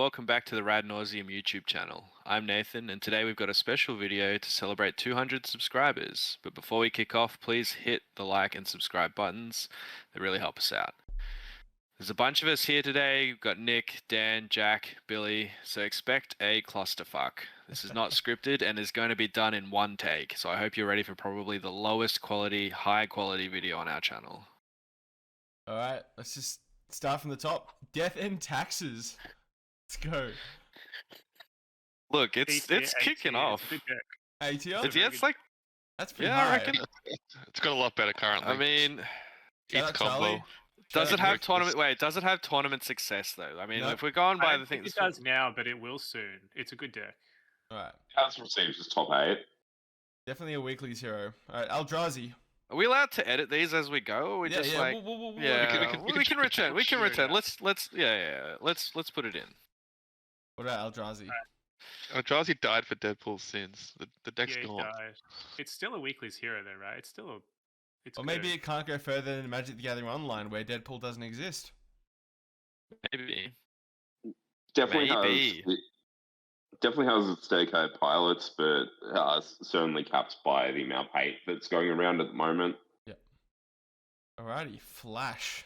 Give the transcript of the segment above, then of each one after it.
welcome back to the Rad Nauseam YouTube channel. I'm Nathan, and today we've got a special video to celebrate 200 subscribers. But before we kick off, please hit the like and subscribe buttons. They really help us out. There's a bunch of us here today. We've got Nick, Dan, Jack, Billy, so expect a clusterfuck. This is not scripted and is going to be done in one take, so I hope you're ready for probably the lowest quality, high quality video on our channel. Alright, let's just start from the top. Death and taxes. Let's go. Look, it's kicking off. ATL? It's like, That's pretty yeah, high. I reckon. It's got a lot better currently. I mean, Shout each out combo. Charlie. does Shout it out have Rick. tournament? Wait, does it have tournament success though? I mean, No. if we're going by the thing, It does now, but it will soon. It's a good deck. Alright, Has received his top 8. definitely a weekly's hero. Alright, Eldrazi. are we allowed to edit these as we go? Or we Yeah, just yeah, like, we can return. We can return. Let's put it in. What about Eldrazi? Eldrazi died for Deadpool's sins. The deck's Yeah, gone. died. It's still a weekly's hero, though, right? It's still a. It's Or maybe good. it can't go further than Magic the Gathering Online, where Deadpool doesn't exist. Maybe. Definitely has its dedicated pilots, but certainly capped by the amount of hate that's going around at the moment. Alrighty, Flash.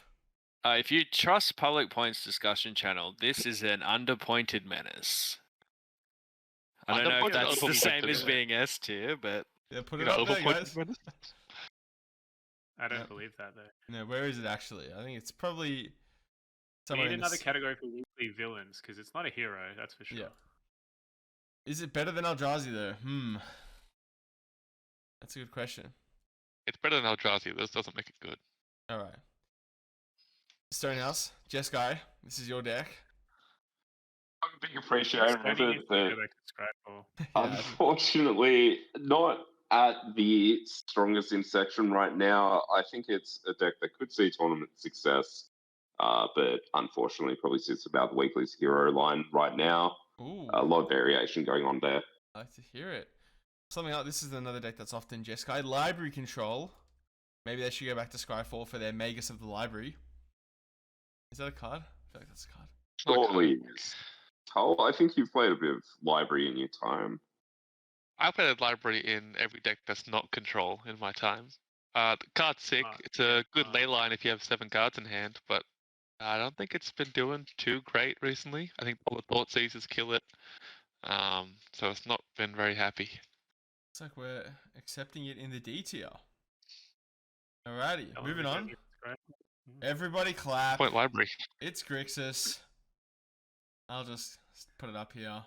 If you trust Public Points discussion channel, this is an underpointed menace. I don't know if Underpointed that's the or same as overpointed? being S tier, but Yeah, put You it know, up there, overpointed guys. menace? I don't Yeah. believe that, though. No, where is it actually? I think it's probably We somewhere need in another this... category for weekly villains, because it's not a hero, that's for sure. Yeah. Is it better than Eldrazi though? That's a good question. It's better than Eldrazi. This doesn't make it good. Alright. Stonehouse, Jess Guy, this is your deck. I'm a big appreciator of Stoney it, needs to but go back to Scryfall. unfortunately, not at the strongest intersection right now. I think it's a deck that could see tournament success, but unfortunately, probably sits about the weekly's hero line right now. Ooh, A lot of variation going on there. I like to hear it. Something like this is another deck that's often Jeskai. Library control. Maybe they should go back to Scryfall for their Magus of the Library. Is that a card? I feel like that's a card. Surely, Tull, I think you've played a bit of library in your time. I played a library in every deck that's not control in my time. The card's sick. It's a good ley line if you have 7 cards in hand, but I don't think it's been doing too great recently. I think all the Thought Seizers kill it. So it's not been very happy. Looks like we're accepting it in the D tier. Alrighty, How long moving we got on. to Scryfall? Everybody clap. Point library. It's Grixis. I'll just put it up here.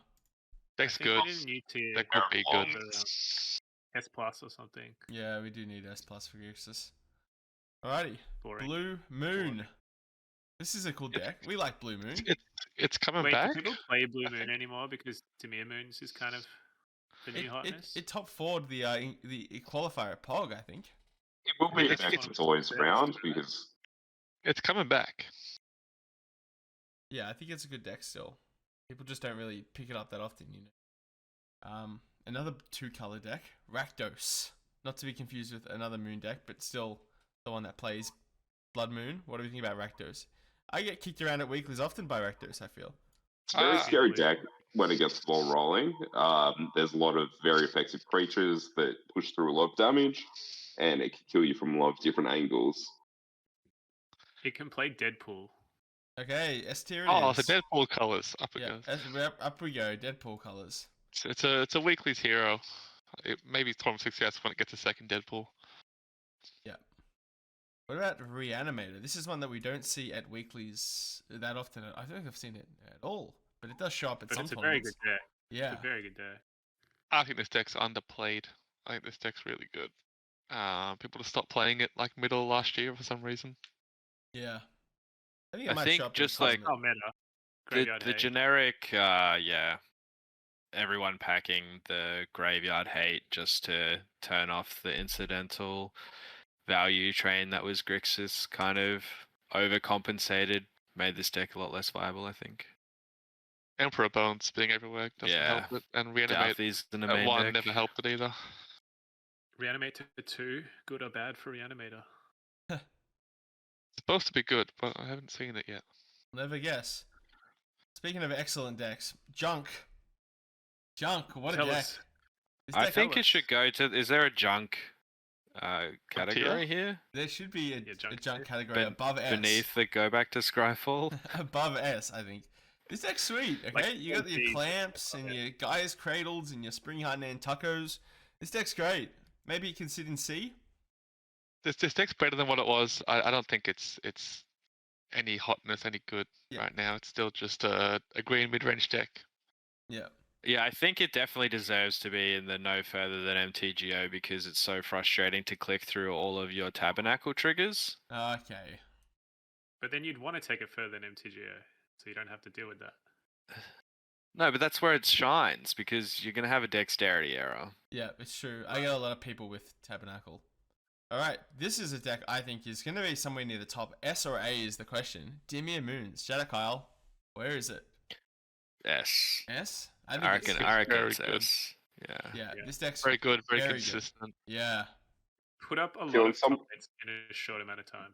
Deck's I think good. we need a new tier. That could be good. S plus or something. Yeah, we do need S plus for Grixis. Alrighty, Boring. Blue Moon. This is a cool deck. We like Blue Moon. It's coming Wait, back. do people play Blue Moon anymore? Because Tamir Moons is kind of the new hotness. It top forward the qualifier at POG, I think. It will be a It's- deck that's always around because It's coming back. Yeah, I think it's a good deck still. People just don't really pick it up that often, you know. Another 2-color deck, Rakdos. Not to be confused with another Moon deck, but still the one that plays Blood Moon. What do we think about Rakdos? I get kicked around at weeklies often by Rakdos, I feel. it's a very Ah. scary deck when it gets the ball rolling. There's a lot of very effective creatures that push through a lot of damage, and it can kill you from a lot of different angles. It can play Deadpool. Okay, S tier it Oh, is. the Deadpool colors up Yeah, again. up we go. Deadpool colors. It's a weekly's hero. It maybe tournament success when it gets a second Deadpool. Yeah. What about Reanimator? This is one that we don't see at weeklies that often. I don't think I've seen it at all, but it does show up at But some it's a very tournaments. good deck. Yeah. It's a very good deck. I think this deck's underplayed. I think this deck's really good. People just stopped playing it like middle of last year for some reason. Yeah. I think it I might think show up just in like- Oh, meta. Graveyard the Hate. generic, everyone packing the graveyard hate just to turn off the incidental value train that was Grixis kind of overcompensated, made this deck a lot less viable, I think. Emperor Bones being everywhere doesn't Yeah. help it, and Reanimate Douthy's in the at main 1 deck. never helped it either. Reanimate to 2. Good or bad for Reanimator? It's supposed to be good, but I haven't seen it yet. Never guess. Speaking of excellent decks, Junk. What a Tell deck. us. This I deck- think it should go to. Is there a junk category tier? here There should be Yeah, a junk junk tier. category above S. beneath the go back to Scryfall? Above S, I think. This deck's sweet, okay? Like You got your 14, clamps and your Gaia's Cradles and your Spring Hard Nantuckos. This deck's great. Maybe it can sit in C. This deck's better than what it was. I don't think it's any hotness, any good Yeah. right now. It's still just a green mid-range deck. Yeah. Yeah, I think it definitely deserves to be in the no further than MTGO because it's so frustrating to click through all of your Tabernacle triggers. Okay. But then you'd want to take it further than MTGO, so you don't have to deal with that. No, but that's where it shines because you're going to have a dexterity error. Yeah, it's true. I get a lot of people with Tabernacle. Alright, this is a deck I think is going to be somewhere near the top. S or A is the question. Dimir Moons. Shadow Kyle, where is it? Yes. S? I it's- reckon, I reckon very it's good. S. Yeah. Yeah, Yeah. this deck's Very good, very Very good. consistent. Yeah. Put up a lot Feeling of some- comments in a short amount of time.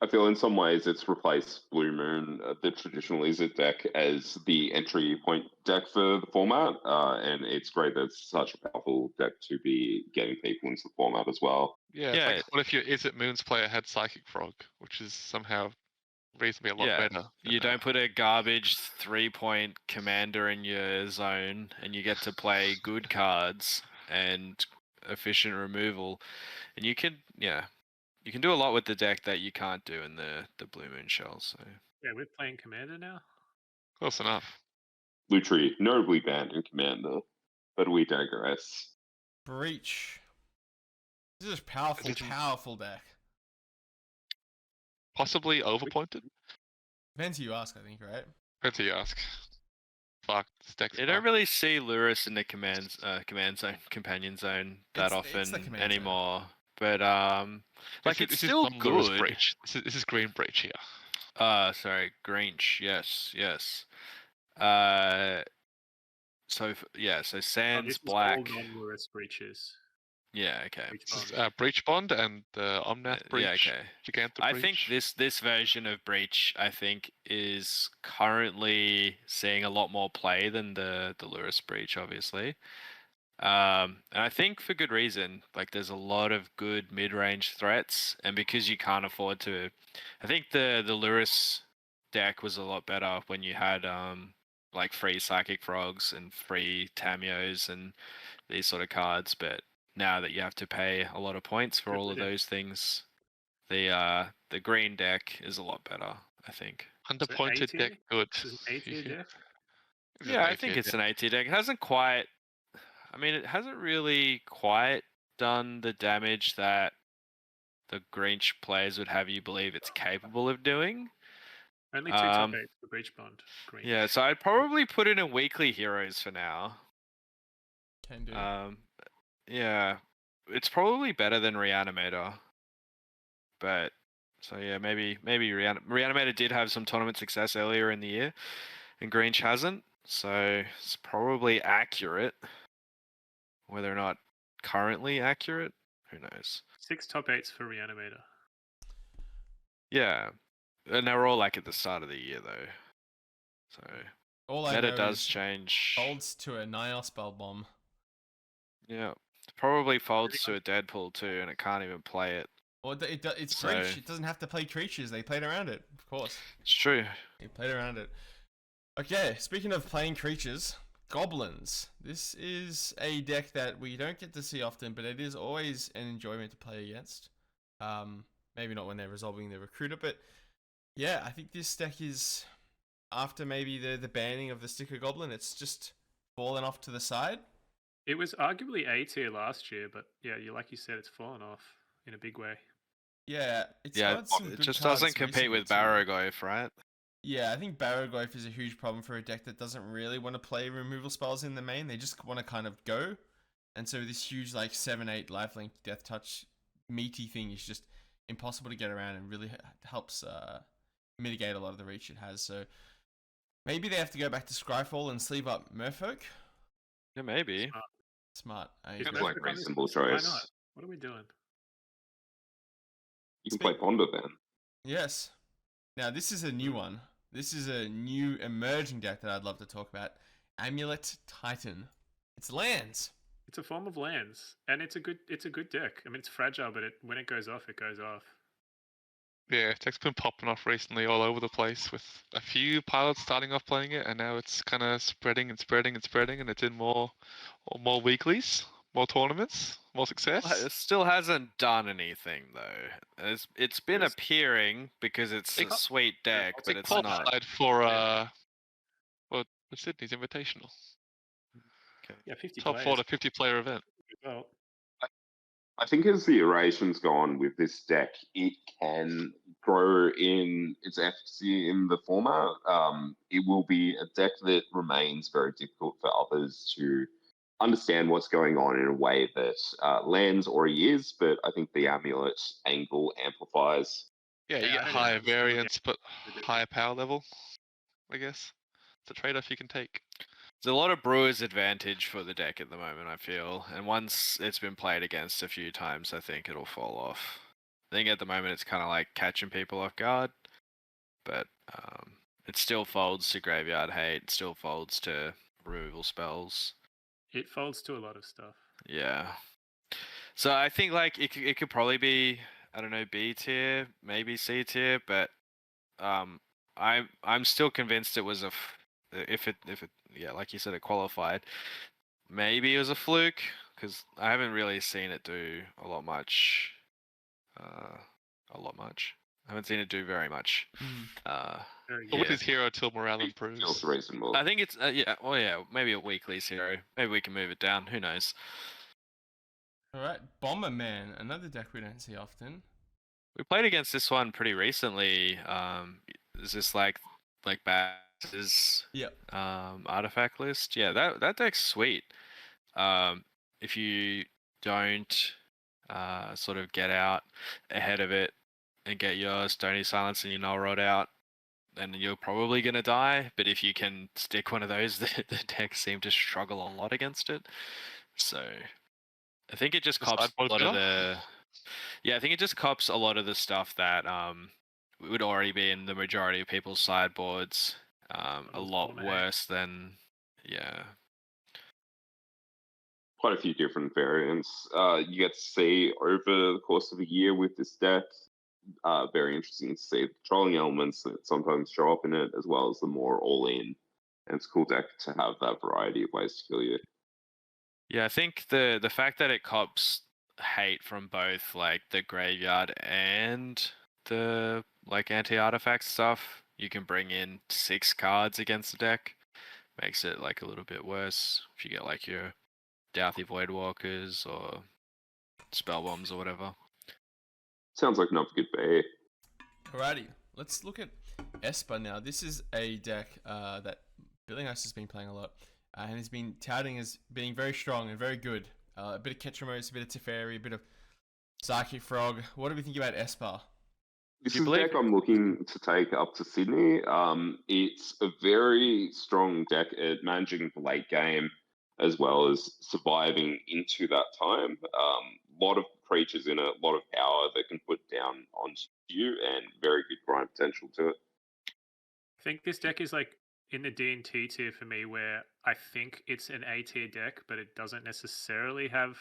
I feel in some ways it's replaced Blue Moon, the traditional Izzet deck, as the entry point deck for the format, and it's great that it's such a powerful deck to be getting people into the format as well. Yeah, Yeah. It's like, what if your Is It Moons player had Psychic Frog, which is somehow reasonably a lot Yeah, better. You don't put a garbage 3-point commander in your zone and you get to play good cards and efficient removal. And you can, you can do a lot with the deck that you can't do in the Blue Moon Shell. So Yeah, we're playing Commander now. Close enough. Lutri, notably banned in Commander, but we digress. Breach. This is a powerful, This is- powerful deck. Possibly overpointed? Depends who you ask, I think, right? Depends who you ask. Fuck, this deck's you don't fucked. really see Lurrus in the command zone, companion zone that It's the often command zone. anymore. But like This it's is still non-Lurrus good. Breach. This is Green Breach here. Sorry, Grinch. Yes. So Oh, Sans this Black. is all non-Lurrus breaches. Yeah, okay. Breach This is Bond. Breach Bond and the Omnath Breach. Yeah, okay. Giganta I Breach. think this version of Breach, I think, is currently seeing a lot more play than the Lurrus Breach, obviously. And I think for good reason. Like, there's a lot of good mid-range threats, and because you can't afford to, I think the Lurrus deck was a lot better when you had like free Psychic Frogs and free Tamios and these sort of cards. But now that you have to pay a lot of points for all of Yeah. those things, the green deck is a lot better, I think. Underpointed A deck tier? good. This is an A tier deck. This is Yeah, an I think A-tier it's deck. an AT deck. It hasn't quite. I mean, it hasn't really quite done the damage that the Grinch players would have you believe it's capable of doing. Only two top 8 for Breach Bond. Green. Yeah, so I'd probably put it in weekly heroes for now. Can do. Yeah, it's probably better than Reanimator. But so yeah, maybe Reanimator did have some tournament success earlier in the year, and Grinch hasn't. So it's probably accurate. Whether or not currently accurate, who knows? 6 top 8s for Reanimator. Yeah, and they were all like at the start of the year though. So All I meta know does is change. folds to a Nile Spell Bomb. Yeah, probably folds to a Deadpool too, and it can't even play it. Well, it's So- Breach. It doesn't have to play creatures. They played around it, of course. It's true. They played around it. Okay, speaking of playing creatures, Goblins. This is a deck that we don't get to see often, but it is always an enjoyment to play against. Maybe not when they're resolving the recruiter, but yeah, I think this deck is, after maybe the banning of the Sticker Goblin, it's just fallen off to the side. It was arguably A tier last year, but yeah, like you said, it's fallen off in a big way. Yeah, it's Yeah, got some it good just cards doesn't compete recently with too. Barrogoyf, right? Yeah, I think Barrogoyf is a huge problem for a deck that doesn't really want to play removal spells in the main. They just want to kind of go. And so this huge, like, 7-8 lifelink death touch meaty thing is just impossible to get around and really helps mitigate a lot of the reach it has. So maybe they have to go back to Scryfall and sleeve up Merfolk. Yeah, maybe. Smart. I Seems agree. like Merfolk on this reasonable list? Why choice. not? What are we doing? You can play Ponder then. Yes. Now, this is a new one. This is a new emerging deck that I'd love to talk about. Amulet Titan. It's lands. It's a form of lands, and it's a good deck. I mean, it's fragile, but when it goes off, it goes off. Yeah, tech's been popping off recently all over the place with a few pilots starting off playing it, and now it's kind of spreading and spreading and spreading, and it's in more weeklies, more tournaments, more It success. still hasn't done anything though. It's been It's- appearing because it's a It- sweet deck, but It it's not. qualified for the Sydney's Invitational, Yeah, 50 top players. 4 to 50 player event. Well, I think as the iterations go on with this deck, it can grow in its efficacy in the format. It will be a deck that remains very difficult for others to understand what's going on in a way that lands already is, but I think the amulet angle amplifies. Yeah, you Yeah, I get don't higher understand the variance, but higher power level, I guess. It's a trade-off you can take. There's a lot of Brewers advantage for the deck at the moment, I feel. And once it's been played against a few times, I think it'll fall off. I think at the moment it's kind of like catching people off guard, but it still folds to graveyard hate, still folds to removal spells. it folds to a lot of stuff. Yeah. So I think like it could probably be, I don't know, B tier, maybe C tier, but I'm still convinced it was if it yeah, like you said, it qualified. Maybe it was a fluke because I haven't really seen it do a lot much. I haven't seen it do very much. Very But with Yeah. his hero till morale Feels improves. reasonable. I think it's yeah. Well, yeah. Maybe a weekly zero. Maybe we can move it down. Who knows? All right, Bomberman, another deck we don't see often. We played against this one pretty recently. Is this like Bax's Yep. artifact list? Yeah, that deck's sweet. If you don't sort of get out ahead of it and get your Stony Silence and your Null Rod out, then you're probably gonna die. But if you can stick one of those, the decks seem to struggle a lot against it. So I think it just The cops a sideboard's lot of better? the. Yeah, I think it just cops a lot of the stuff that would already be in the majority of people's sideboards. A Models lot dominate. worse than yeah. Quite a few different variants you get to see over the course of a year with this deck. Very interesting to see the controlling elements that sometimes show up in it, as well as the more all-in. And it's a cool deck to have that variety of ways to kill you. Yeah, I think the fact that it cops hate from both like the graveyard and the like anti-artifact stuff, you can bring in 6 cards against the deck. Makes it like a little bit worse if you get like your Douthy Voidwalkers or Spell Bombs or whatever. Sounds like another good bet. Alrighty, let's look at Esper now. This is a deck that Billinghurst has been playing a lot and has been touting as being very strong and very good. A bit of Ketramose, a bit of Teferi, a bit of Psychic Frog. What do we think about Esper? This Do you is a believe- deck I'm looking to take up to Sydney. It's a very strong deck at managing the late game as well as surviving into that time. A lot of creatures in it, a lot of power that can put down onto you, and very good grind potential to it. I think this deck is like in the D&T tier for me, where I think it's an A tier deck, but it doesn't necessarily have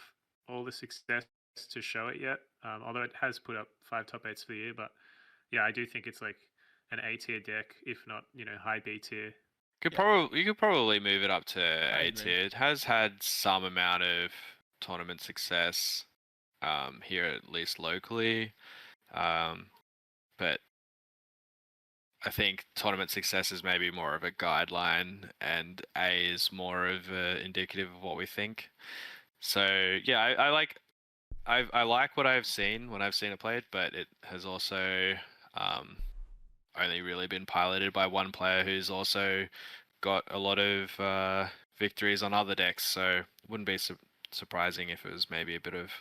all the success to show it yet. Although it has put up 5 top 8s for the year, but yeah, I do think it's like an A tier deck, if not high B tier. You could probably move it up to A agree. tier. It has had some amount of tournament success here, at least locally. But I think tournament success is maybe more of a guideline, and A is more of indicative of what we think. So yeah, I like what I've seen when I've seen it played, but it has also only really been piloted by one player who's also got a lot of victories on other decks. So it wouldn't be surprising if it was maybe a bit of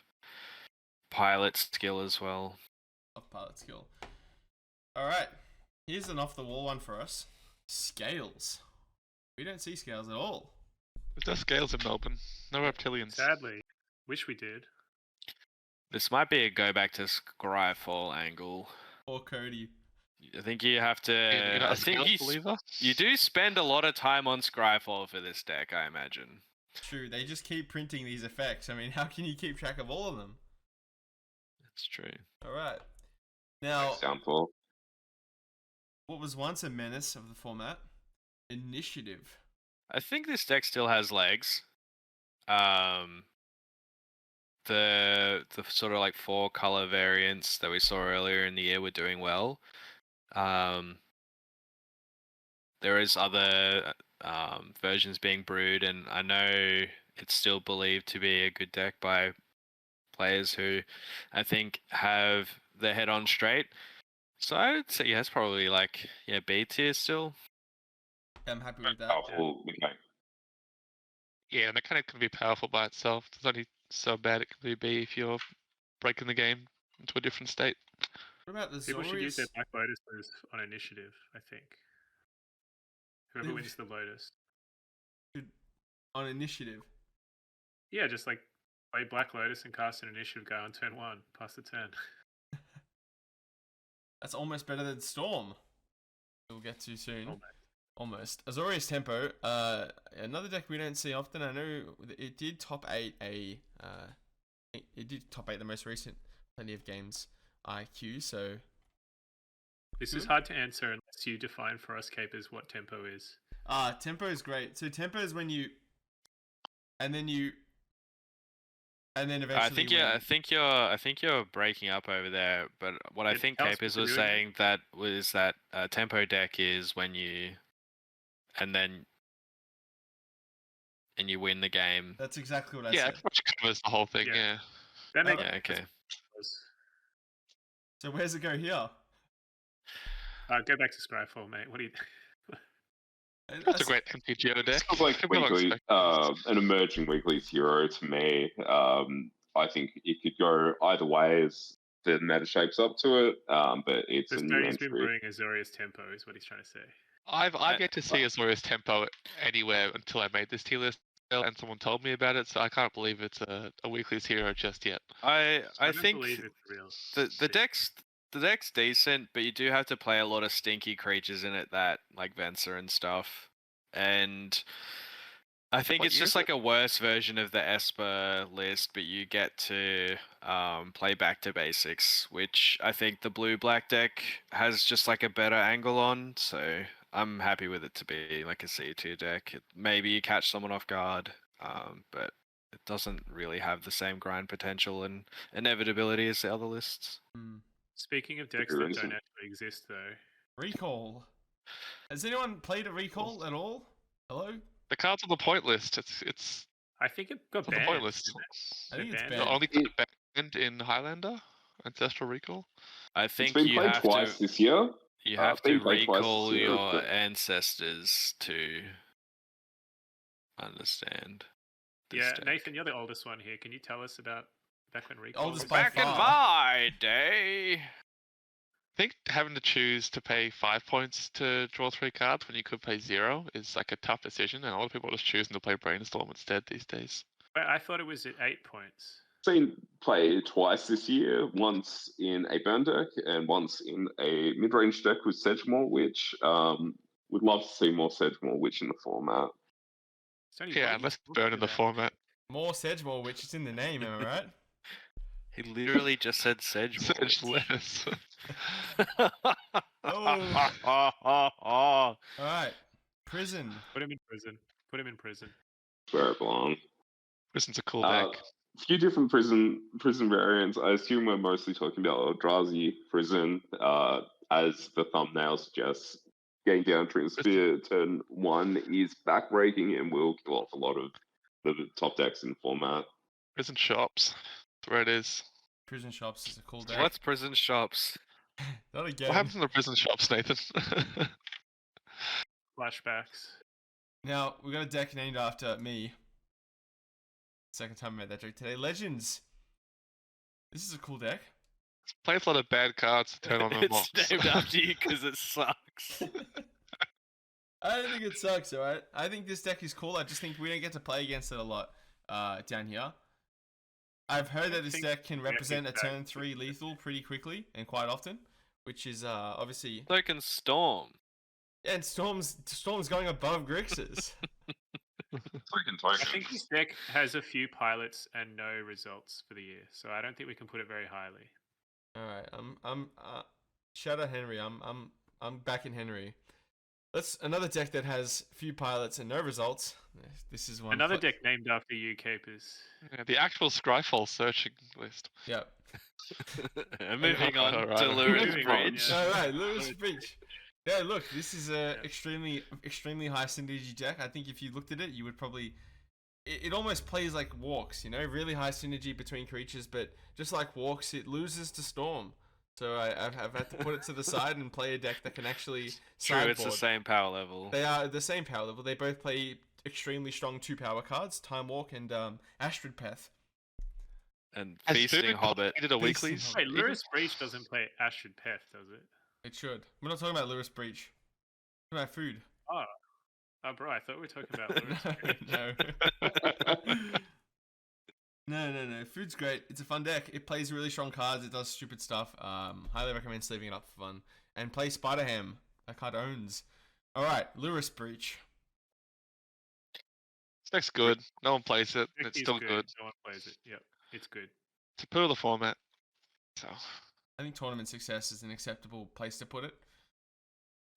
pilot skill as well. Of pilot skill. Alright, here's an off the wall one for us. Scales. We don't see scales at all. There's no scales in Melbourne. No reptilians. Sadly, wish we did. This might be a go back to Scryfall angle. Or Cody. I think you have to. You're not I a think Scales believer? you do spend a lot of time on Scryfall for this deck, I imagine. True, they just keep printing these effects. I mean, how can you keep track of all of them? That's true. All right. Now, Example. what was once a menace of the format, Initiative. I think this deck still has legs. The sort of like 4 color variants that we saw earlier in the year were doing well. There is other versions being brewed, and I know it's still believed to be a good deck by players who I think have their head on straight. So I would say it's probably like B tier still. I'm happy with that. Powerful mechanic. Yeah, the mechanic can be powerful by itself. It's only so bad it can be if you're breaking the game into a different state. What about the People should use their Zorius? Black Lotuses on initiative, I think. Whoever They- wins the Lotus. On Initiative. Yeah, just like play Black Lotus and cast an initiative guy on turn 1, pass the turn. That's almost better than Storm. We'll get to soon. Almost. Almost. Azorius Tempo, another deck we don't see often. I know it did top 8 it did top 8 the most recent plenty of games IQ, so This is hard to answer unless you define for us, Capers, what tempo is. tempo is great. So tempo is when you and then eventually I think you're breaking up over there. But what I It think tells Capers what was they're doing. saying that tempo deck is when you and you win the game. that's exactly what I Yeah, said. it pretty much covers the whole thing, Yeah. yeah. That makes Yeah, okay. sense. So where's it go here? Go back to Scryfall, mate. What do you? That's a great MTGO deck. It's like People don't weekly, expect this. an emerging weekly hero to me. I think it could go either way as the meta shapes up to it. But it's So a new Stoney's been entry. brewing Azorius tempo, is what he's trying to say. I've yet to see Azorius Tempo anywhere until I made this tier list and someone told me about it, so I can't believe it's a weekly's hero just yet. I don't think believe it's real. the deck's decent, but you do have to play a lot of stinky creatures in it that like Venser and stuff. And I think What it's year just is like a worse version of the Esper list, but you get to play back to basics, which I think the blue-black deck has just like a better angle on. So I'm happy with it to be like a C2 deck. Maybe you catch someone off guard, but it doesn't really have the same grind potential and inevitability as the other lists. Speaking of decks There that isn't. don't actually exist, though, Recall. Has anyone played a Recall at all? Hello? The card's on the point list. It's I think it got on the banned. point list. didn't I think it's banned? The banned. only card banned in Highlander, Ancestral Recall. I It's think been you played have twice to this year. you have been to played twice recall this year, your but- ancestors to understand. this Yeah, deck. Nathan, you're the oldest one here. Can you tell us about back when Recall Oldest was by Back in far. my day. I think having to choose to pay 5 points to draw 3 cards when you could pay 0 is like a tough decision, and a lot of people are just choosing to play Brainstorm instead these days. Wait, I thought it was at 8 points. Seen play twice this year, once in a burn deck and once in a mid-range deck with Sedgemoor, which would love to see more Sedgemoor Witch in the format. Stoney, Yeah, what are you unless it's talking burned in the about? format. More Sedgemoor, which is in the name, am I right? He literally just said Sedgemoor. Sedge lettuce. Alright. Prison. Put him in prison. Put him in prison. Where it belongs. Prison's a cool A deck. few different prison variants. I assume we're mostly talking about Eldrazi prison, as the thumbnail suggests. Getting down to Spear turn 1 is backbreaking and will kill off a lot of the top decks in the format. Prison shops. That's where it is. Prison Shops is a cool deck. What's prison shops? Not again. What happens in the prison shops, Nathan? Flashbacks. Now, we got a deck named after me. Second time I made that joke today. Legends. This is a cool deck. Plays a lot of bad cards to turn on the It's box. named after you because it sucks. I don't think it sucks, alright? I think this deck is cool. I just think we don't get to play against it a lot down here. I've heard that this think deck can the deck represent a is turn bad. 3 lethal pretty quickly and quite often, which is obviously So can Storm. yeah, and Storm's going above Grixis. Token. I think this deck has a few pilots and no results for the year, so I don't think we can put it very highly. All right, I'm shout out Henry. I'm back in Henry. Let's another deck that has few pilots and no results. This is one. Another deck named after you capers. Yeah, the actual Scryfall searching list. Yep. And moving on Alright, to alright. Lewis Moving on, Bridge. yeah. All right, Lewis Breach. Yeah, look, this is a Yeah. extremely high synergy deck. I think if you looked at it, you would probably. It almost plays like Walks, you know, really high synergy between creatures, but just like Walks, it loses to Storm. So I've had to put it to the side and play a deck that can actually True, it's the sideboard. same power level. They are the same power level. They both play extremely strong 2 power cards, Time Walk and Astrid Peth. And Has Feasting Food Hobbit. Did a Feasting weeklies? Hobbit. Wait, Lewis Breach doesn't play Astrid Peth, does it? It should. We're not talking about Lewis Breach. We're talking about food. Oh, bro, I thought we were talking about Lewis Breach. no. No. Food's great. It's a fun deck. It plays really strong cards. It does stupid stuff. Highly recommend sleeving it up for fun. And play Spider Ham. That card owns. Alright, Lewis Breach. This deck's good. No one plays it. Deck It's is still good. No one plays it. Yep, it's good. It's a poor format. So I think tournament success is an acceptable place to put it.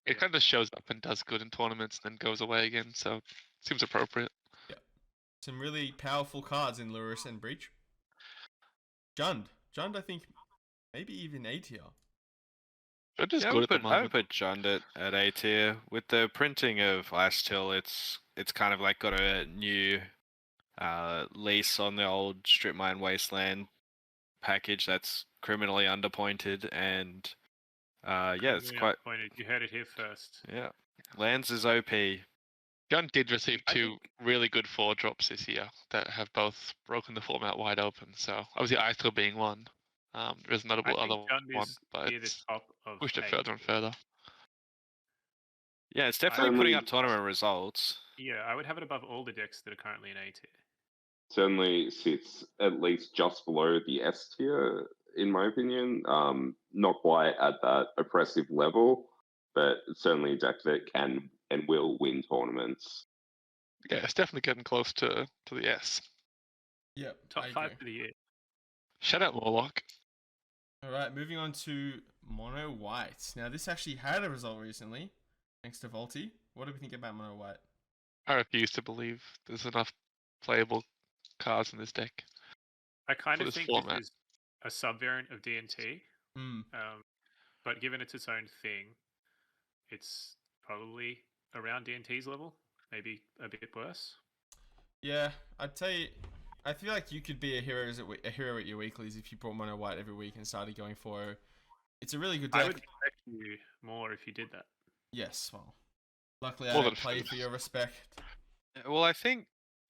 it kind of shows up and does good in tournaments, then goes away again. So seems appropriate. Some really powerful cards in Lewis and Breach. Jund, I think, maybe even A tier. But it's Yeah, good at the I would moment. put Jund at A tier. With the printing of Last Till, it's kind of like got a new lease on the old Strip Mine Wasteland package that's criminally underpointed, and yeah, it's Really quite pointed. You heard it here first. yeah. Lands is OP. Gun did receive I 2 really good 4-drops this year that have both broken the format wide open. So obviously Icicle being one. There's a I notable think other Jund one, is but near the it's top of pushed it A further and tier. further. Yeah, it's definitely putting Only- up tournament results. Yeah, I would have it above all the decks that are currently in A tier. Certainly sits at least just below the S tier, in my opinion. Not quite at that oppressive level, but it's certainly a deck that can and will win tournaments. Yeah, it's definitely getting close to the S. Yep. Top I 5 agree. for the year. Shout out Morlock. Alright, moving on to Mono White. Now, this actually had a result recently, thanks to Volty. What do we think about Mono White? I refuse to believe there's enough playable cards in this deck. I kind For of this think format. this is a sub-variant of D&T, Hmm. but given it's its own thing, it's probably around D&T's level, maybe a bit worse. Yeah, I'd say I feel like you could be a hero at your weeklies if you brought Mono White every week and started going 4-0. It's a really good deck. I would respect you more if you did that. Yes, well, luckily More I don't than play fair. for your respect. Well, I think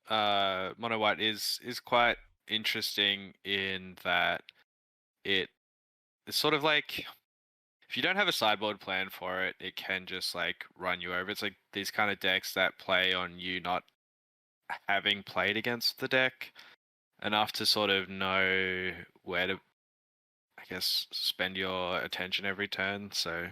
Mono White is quite interesting in that it's sort of like if you don't have a sideboard plan for it, it can just like run you over. It's like these kind of decks that play on you not having played against the deck enough to sort of know where to, I guess, spend your attention every turn. So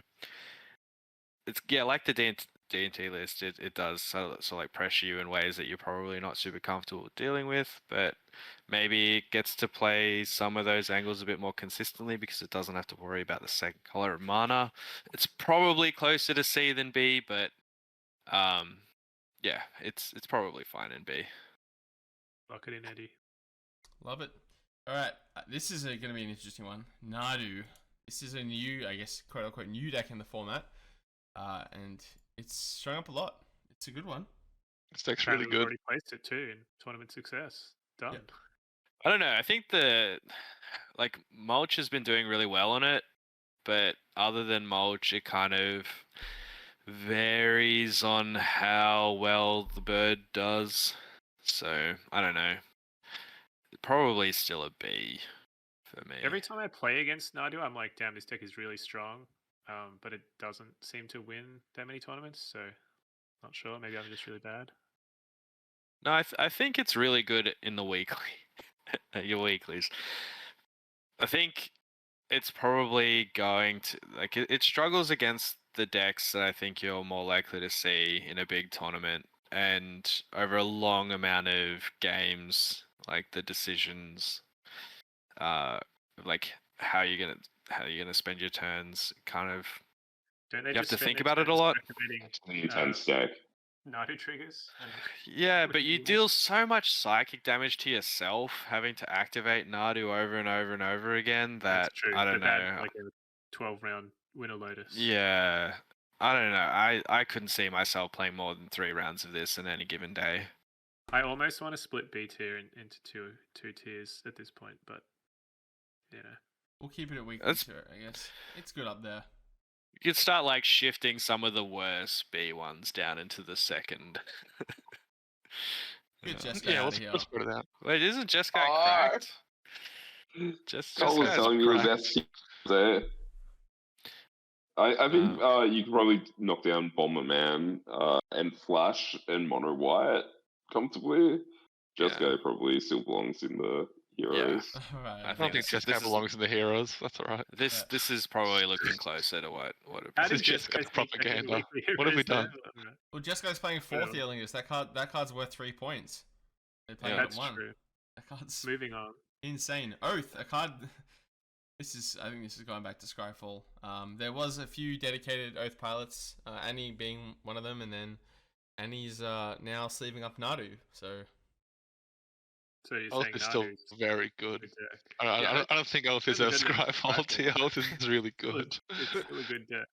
it's like the D&T list, it does so like pressure you in ways that you're probably not super comfortable dealing with, but maybe it gets to play some of those angles a bit more consistently because it doesn't have to worry about the second color of mana. It's probably closer to C than B, but yeah, it's probably fine in B. Lock it in, Eddie. Love it. Alright, this is going to be an interesting one. Nadu. This is a new, I guess, quote unquote, new deck in the format. And it's showing up a lot. It's a good one. This deck's Apparently really we've good. already placed it too in tournament success. Done. Yep. I don't know. I think like Mulch has been doing really well on it, but other than Mulch, it kind of varies on how well the bird does. So I don't know. Probably still a B for me. Every time I play against Nadu, I'm like, damn, this deck is really strong. But it doesn't seem to win that many tournaments, so not sure. Maybe I'm just really bad. No, I think it's really good in the weekly, your weeklies. I think it's probably going to like it struggles against the decks that I think you're more likely to see in a big tournament and over a long amount of games, like the decisions, like how you're gonna spend your turns, kind of Don't they you have just to spend think their about it a turns lot. activating It's an intense deck. Nadu triggers? And Yeah, but you Yeah. deal so much psychic damage to yourself having to activate Nadu over and over and over again that that's true. I don't but that, know. like a 12-round Winter Lotus. Yeah, I don't know. I couldn't see myself playing more than 3 rounds of this in any given day. I almost want to split B tier into two tiers at this point, but you know. We'll keep it at weekly That's- tier, I guess. It's good up there. You could start like shifting some of the worst B ones down into the second. Good Uh, Jessica Yeah, out let's, of here. let's put it out. Wait, isn't Jessica Ah. cracked? Cole was Jessica's telling me it was cracked. SQ there. I think you could probably knock down Bomberman and Flash and Mono White comfortably. Jessica Yeah. probably still belongs in the heroes. Alright. I I don't think think this Jessica is- belongs in the heroes. That's alright. This is probably looking closer to what it How This did is just Jessica got propaganda. What have we done? Well, Jessica's playing fourth Whatever. Earlingus. That card's worth 3 points. They're playing Yeah. at That's 1. true. That card's Moving on. insane. Oath, a card. I think this is going back to Skyfall. There was a few dedicated Oath pilots, Annie being one of them, and then Annie's now sleeving up Nadu. So So you're Oath saying is still Nadu's very good. good deck. I don't think Oath is a It's a good enough Skyfall rifle. tier. Oath is really good. It's still a good deck.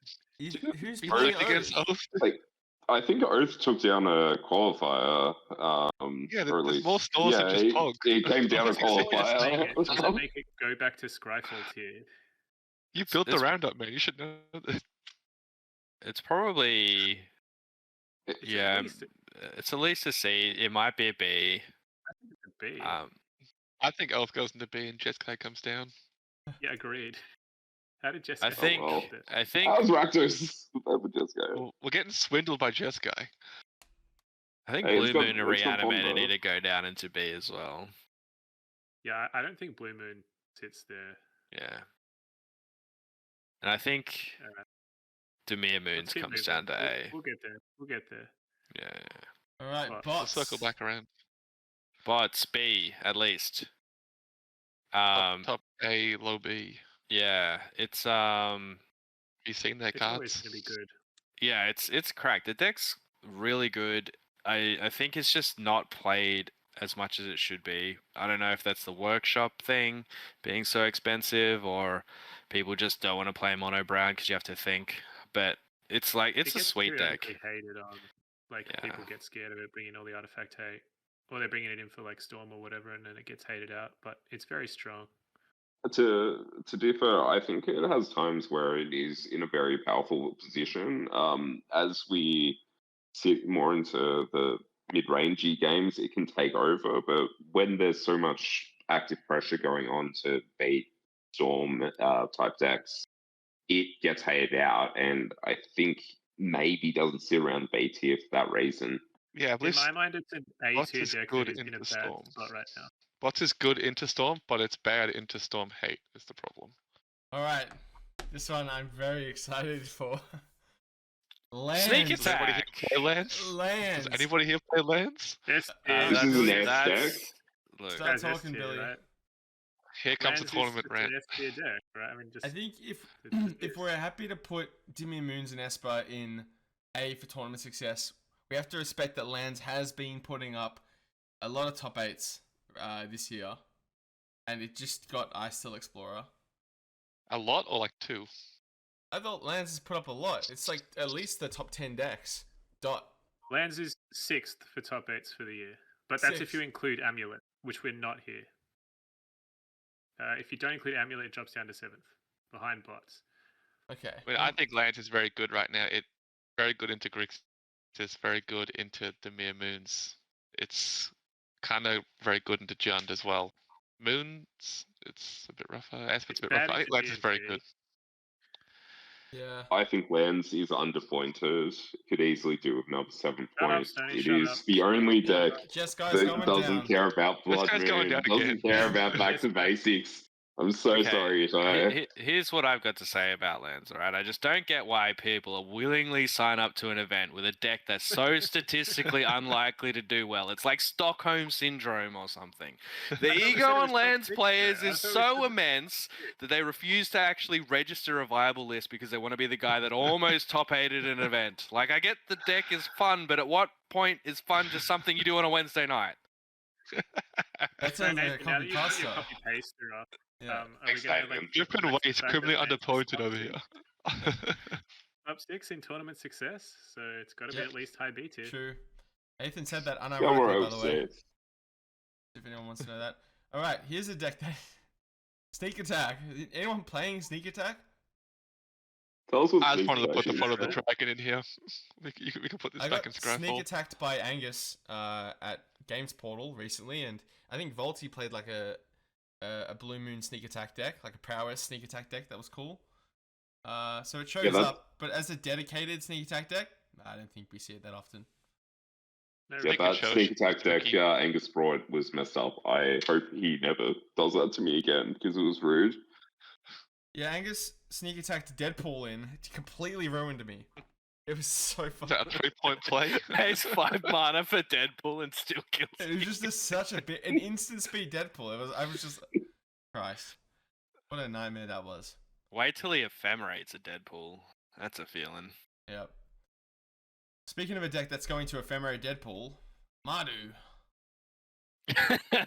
who's Be playing good against Oath? Oath. I think Oath took down a qualifier. Yeah, or at there's least more stores than just Pog. It came down a Oath is serious. qualifier. Does it make it go back to Skyfall tier? You built the This- roundup, man. You should know this. It's probably It's yeah. At least It's at least a C. It might be a B. it's a B. I think Oath goes into B and Jessica comes down. Yeah, agreed. How did Jessica? I think well. hold it? I think How's Rakdos over Jessica? Well, we're getting swindled by Jessica. I think Hey, it's Blue got- Moon and it's got Reanimator combo. need to go down into B as well. Yeah, I don't think Blue Moon sits there. Yeah. And I think Alright. Demir Moons Let's keep comes moving. down to A. We'll get there. We'll get there. Yeah. All right, But We'll bots. circle back around. Bots B at least. Top A, low B. Yeah, it's Have you seen their It's always cards? gonna be good. yeah, it's cracked. The deck's really good. I think it's just not played as much as it should be. I don't know if that's the workshop thing being so expensive or people just don't want to play mono brown because you have to think. But it's like it's It a gets sweet deck. periodically hated on. Like Yeah. people get scared of it, bringing all the artifact hate, or they're bringing it in for like Storm or whatever, and then it gets hated out. But it's very strong. To differ, I think it has times where it is in a very powerful position. As we sit more into the mid-rangey games, it can take over. But when there's so much active pressure going on to beat Storm type decks, it gets hated out, and I think maybe doesn't sit around B tier for that reason. Yeah, I In believe my mind, it's an A Bots tier is deck good that is in a into bad Storm. spot right now. Bots is good into Storm, but it's bad into Storm hate is the problem. All right, this one I'm very excited for. Lands. Sneak Does anybody attack. here play lands? Lands. Does anybody here play lands? Yes, This is an S deck. Look, Start that's S talking, tier, Billy. right? Here comes Lands the tournament is, rant. It's an S tier deck, right? I mean, just I think if it's if we're happy to put Dimmy Moons and Esper in A for tournament success, we have to respect that Lands has been putting up a lot of top 8s this year, and it just got Ice Still Explorer. A lot or like 2? I thought Lands has put up a lot. It's like at least the top 10 decks. Dot. Lands is 6th for top 8s for the year, but that's if you Sixth. include Amulet, which we're not here. If you don't include Amulet, it drops down to 7th, behind Bots. Okay. I mean, I think Lands is very good right now. It's very good into Grixis, very good into Demir Moons. It's kind of very good into Jund as well. Moons, it's a bit rougher. Aspect's a bit bad rougher. I think into Lands is very D&D. good. Yeah. I think Lands is underpointed. Could easily do with another 7 Shut up, points. Stoney, It shut is up. the only deck Jess guy's that going doesn't down. care about This Blood guy's going Moon, down doesn't again. care about back to Yes. basics. I'm so Okay, sorry, Ito. Here's what I've got to say about lands, alright? I just don't get why people are willingly sign up to an event with a deck that's so statistically unlikely to do well. It's like Stockholm Syndrome or something. The I thought we ego said it on was top lands 6 players there. I is thought we so said it- immense that they refuse to actually register a viable list because they want to be the guy that almost top 8'd an event. Like, I get the deck is fun, but at what point is fun just something you do on a Wednesday night? That So sounds like a Nathan, now that copy you've got pasta. your copy paster up, Yeah. are we Thanks, gonna Nathan. like Dripping relax away the is fact criminally that Rant's underpointed top over six- here. Top 6 in tournament success, so it's got to be Yep. at least high B tier. True. Nathan said that Yeah, unironically, we're by the way. upset. If anyone wants to know that. All right, here's a deck that Sneak Attack. Anyone playing Sneak Attack? Tell us what I just Sneak wanted to put the actually front of the is. dragon in here. We can put this I back got in Sneak Scryfall. Attacked by Angus at Games Portal recently, and I think Volty played like a Blue Moon Sneak Attack deck, like a Prowess Sneak Attack deck. That was cool. So it shows that's- up, but as a dedicated Sneak Attack deck, I don't think we see it that often. No, Yeah, Sneak that shows sneak attack deck tricky. Angus brought was messed up. I hope he never does that to me again because it was rude. Yeah, Angus Sneak Attacked Deadpool in. It completely ruined me. It was so Is fun. that a 3-point play? Pays 5 mana for Deadpool and still kills It was just such a bit an instant speed Deadpool. I was just Christ. What a nightmare that was. Wait till he ephemerates a Deadpool. That's a feeling. Yep. Speaking of a deck that's going to ephemerate Deadpool, Mardu.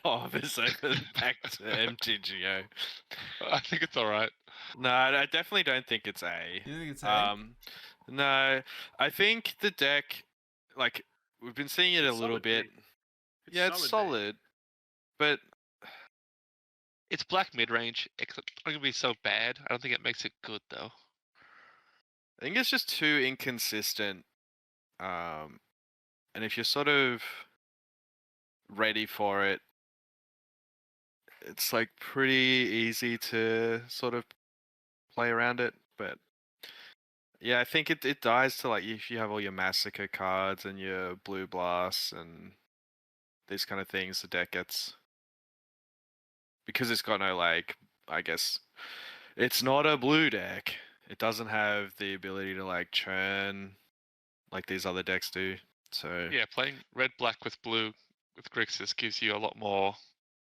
Oh, this over back to MTGO. I think it's alright. No, I definitely don't think it's A. You think it's A? No, I think the deck, like, we've been seeing it a It's little solid bit. B. Yeah, it's B. solid, but It's black mid-range. It's not going to be so bad. I don't think it makes it good, though. I think it's just too inconsistent. And if you're sort of ready for it, it's like pretty easy to sort of play around it. But yeah, I think it dies to like if you have all your massacre cards and your blue blasts and these kind of things, the deck gets, because it's got no, like, I guess it's not a blue deck. It doesn't have the ability to like churn like these other decks do. So Yeah, playing red-black with blue with Grixis gives you a lot more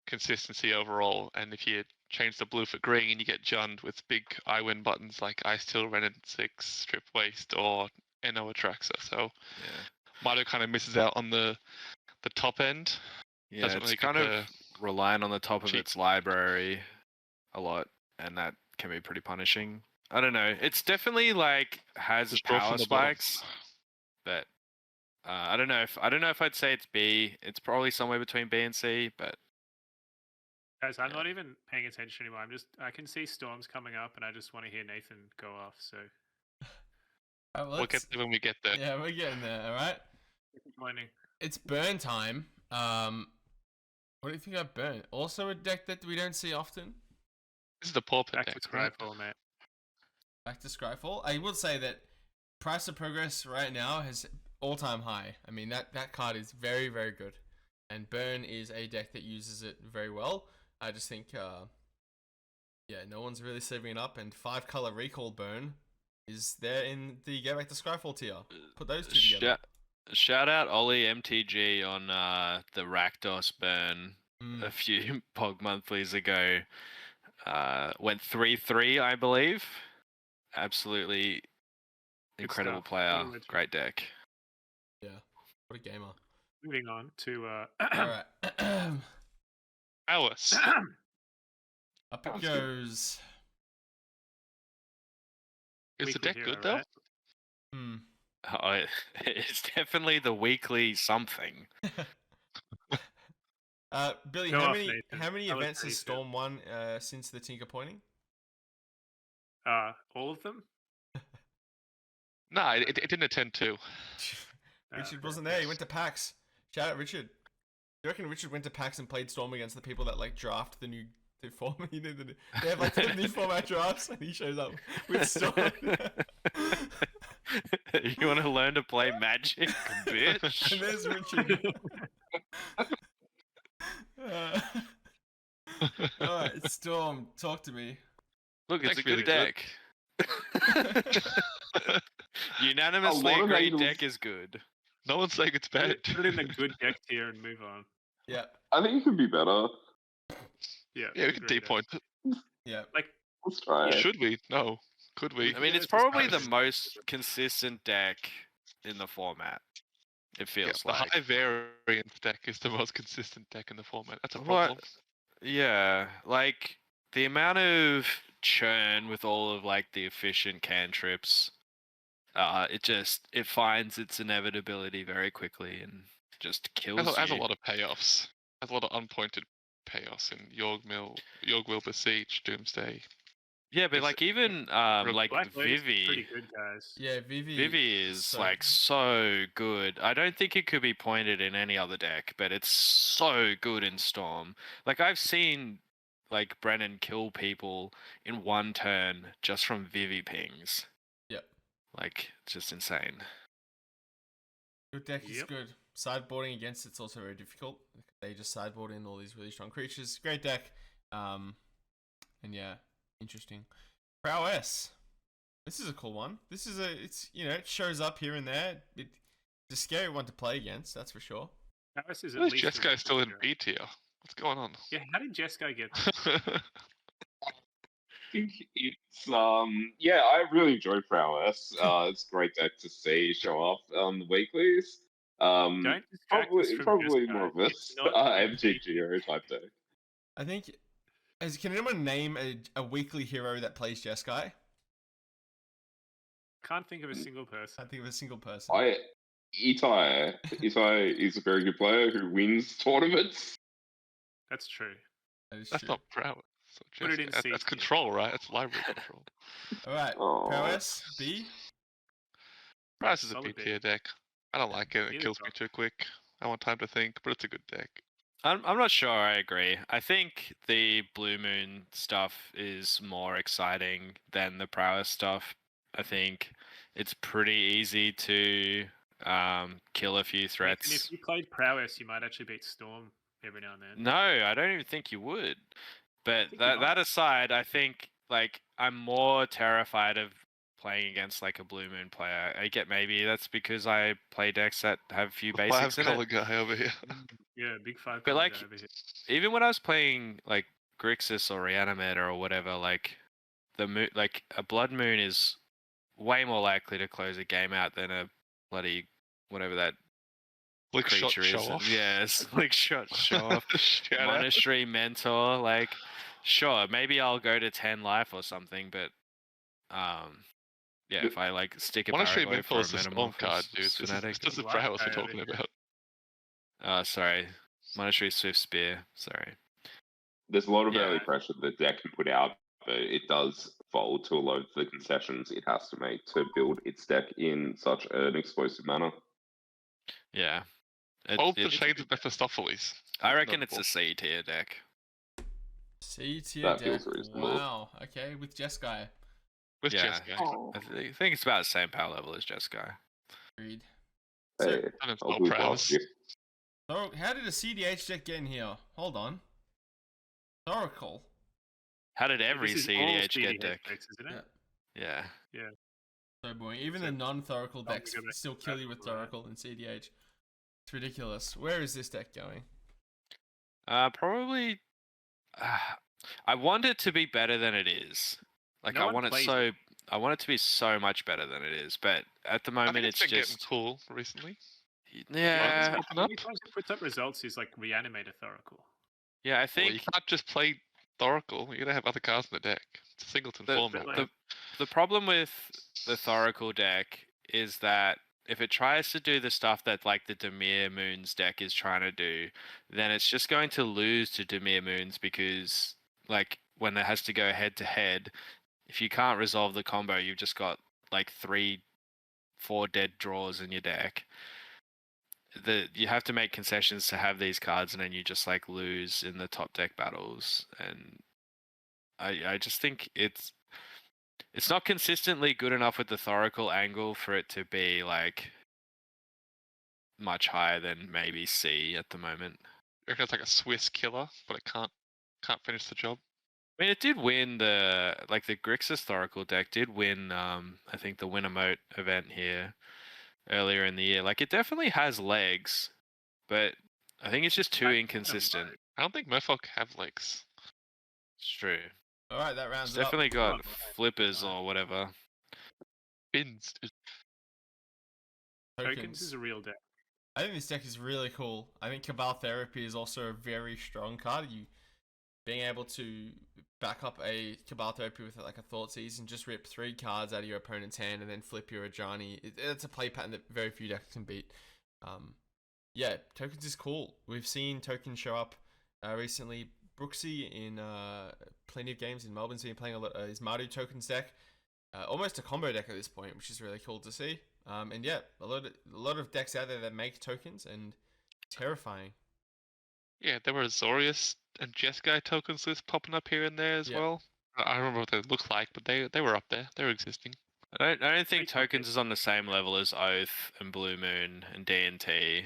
consistency overall. And if you change the blue for green, you get junned with big I-win buttons like Ice Till, Renin 6, Strip Waste, or NO Atraxa. So yeah, Mardu kind of misses out on the top end. yeah, Doesn't it's really kind get of relying on the top of cheap. its library a lot, and that can be pretty punishing. I don't know. It's definitely like has Just draw power from the bottom. spikes, but I don't know if I'd say it's B. It's probably somewhere between B and C, but Guys, I'm Yeah. not even paying attention anymore. I can see storms coming up, and I just want to hear Nathan go off. So We'll get there when we get there. Yeah, we're getting there, alright? joining. It's burn time. What do you think about burn? Also a deck that we don't see often. This is the Pauper Back deck, to right? Scryfall, mate. Back to Scryfall. I would say that Price of Progress right now has all-time high. I mean, that card is very, very good. And Burn is a deck that uses it very well. I just think, yeah, no one's really saving it up. And 5-color Recall Burn is there in the Get Back to Scryfall tier. Put those two together. shout out Ollie MTG on the Rakdos burn a few Pog monthlies ago. Went 3-3, I believe. Absolutely incredible stuff. player. Really legit. Great deck. Yeah. What a gamer. Moving on to Alright. Alice. Up it goes. Is the Weekly deck hero, good, though? right? Hmm. Oh, it's definitely the weekly something. Billy, Go how off, many Nathan. That was events pretty has Storm won since the Tinker pointing? All of them. No, it didn't attend to. Richard Okay, wasn't there. okay. He went to PAX. Shout out Richard. Do you reckon Richard went to PAX and played Storm against the people that like draft the new form? You know, they have like the new format drafts, and he shows up with Storm. You want to learn to play Magic, And bitch? there's Richard. Alright, Storm, talk to me. Look, it's Deck's a good really good. deck. Unanimously A lot of agreed angles- deck is good. No one's saying it's bad. Put it in the good deck tier and move on. Yeah, I think it could be better. Yeah. Yeah, we can agreed. D-point it. yeah. Like, Let's try it. Should we? No. Could we? I mean, Yeah, it's it's just probably the nice. most consistent deck in the format. It Yeah, feels the like. high variance deck is the most consistent deck in the format. That's a What? problem. Yeah, like the amount of churn with all of like the efficient cantrips, it finds its inevitability very quickly and just kills Has a you. lot of payoffs. Has a lot of unpointed payoffs in Yorgwill Besiege, Doomsday. Yeah, but It's like even like Black Lotus is pretty Vivi. good, guys. Yeah, Vivi. Vivi is so- like so good. I don't think it could be pointed in any other deck, but it's so good in Storm. Like I've seen like Brennan kill people in one turn just from Vivi pings. Yep. Like it's just insane. Good deck is Yep. good. Sideboarding against it's also very difficult. They just sideboard in all these really strong creatures. Great deck. And yeah, interesting. Prowess. This is a cool one. It shows up here and there. It's a scary one to play against, that's for sure. Paris is at Why is least Jeskai still in tier. B tier? What's going on? Yeah, how did Jeskai get there? I think it's yeah, I really enjoy Prowess. It's a great deck to see show up on the weeklies. Don't distract us Probably from more of Jeskai. this It's not MTG hero type deck. I think. Can anyone name a weekly hero that plays Jeskai? Can't think of a single person. I think of a single person. Itai is a very good player who wins tournaments. That's true. That is That's true. not prowess. So Put it in That's C tier. control, right? That's library control. Alright, Oh. Prowess, B. Prowess is a Solid B B. tier deck. I don't like it. It Neither kills do me I. too quick. I want time to think, but it's a good deck. I'm not sure I agree. I think the Blue Moon stuff is more exciting than the Prowess stuff. I think it's pretty easy to kill a few And threats. if you played Prowess, you might actually beat Storm every now and then. No, I don't even think you would. But think you that might. aside, I think like I'm more terrified of playing against like a Blue Moon player. I get maybe that's because I play decks that have a few basics in Color it. guy over here. Yeah, big five. But colour like guy over here. even when I was playing like Grixis or Reanimator or whatever, like the moon, like a Blood Moon is way more likely to close a game out than a bloody whatever that Flick shot, creature show is. off. Yeah, it's like show off. Shout out. Monastery Mentor, like sure, maybe I'll go to 10 life or something, but yeah, if I like stick a Monastery Paraguay Mentor for is a the Storm card, dude. Metamorphosis This fanatic. is the Black prowess guy we're over talking here. about. Sorry, Monastery Swift Spear. Sorry. There's a lot of Yeah. early pressure the deck can put out, but it does fold to a lot of the concessions it has to make to build its deck in such an explosive manner. Yeah. Hope the it's- Shades of Mephistopheles. I reckon it's Notable. a C tier deck. C tier That deck. feels reasonable. Wow. Okay, with Jeskai. With Yeah. Jeskai. I think it's about the same power level as Jeskai. Agreed. So, Hey, And it's I'll not do prowess. past you. so how did a CDH deck get in here? Hold on. Oracle. How did every This is all CDH get CDH deck? decks, isn't it? Yeah. Yeah. So boring. Even So- the non-Thoracle Oh, decks we gotta- still kill you with right. Thoracle and CDH. It's ridiculous. Where is this deck going? Probably. I want it to be better than it is. Like No I one want it plays so. I want it to be so much better than it is, but at the I moment think it's been just. getting cool recently. Yeah. It's popping How up. many times it puts up results is like Reanimator Thoracle. Yeah, I Well, think you can't just play Thoracle. You gotta have other cards in the deck. It's a singleton the, format. like- the, the problem with the Thoracle deck is that if it tries to do the stuff that like the Demir Moons deck is trying to do, then it's just going to lose to Demir Moons because like when it has to go head to head, if you can't resolve the combo, you've just got like 3-4 dead draws in your deck. You have to make concessions to have these cards, and then you just like lose in the top deck battles. And I just think it's not consistently good enough with the Thoracle angle for it to be like much higher than maybe C at the moment. I reckon it's like a Swiss killer, but it can't can't finish the job. I mean, it did win the Grix historical deck did win. I think the win emote event here earlier in the year. Like, it definitely has legs, but I think it's just too inconsistent. I don't think Merfolk have legs. It's true. All right, that It's rounds it up. definitely got flippers or whatever. Bins. Dude. Tokens is a real deck. I think this deck is really cool. I think Cabal Therapy is also a very strong card. You being able to back up a Cabal Therapy with like a Thought Seize and just rip 3 cards out of your opponent's hand and then flip your Ajani. It's a play pattern that very few decks can beat. Yeah, tokens is cool. We've seen tokens show up recently. Brooksy in plenty of games in Melbourne's been playing a lot his Mardu tokens deck. Almost a combo deck at this point, which is really cool to see. And yeah, a lot of decks out there that make tokens and terrifying. Yeah, there were Zorius and Jeskai tokens list popping up here and there as well. I don't remember what they look like, but they were up there. They were existing. I don't think tokens is on the same level as Oath and Blue Moon and D&T.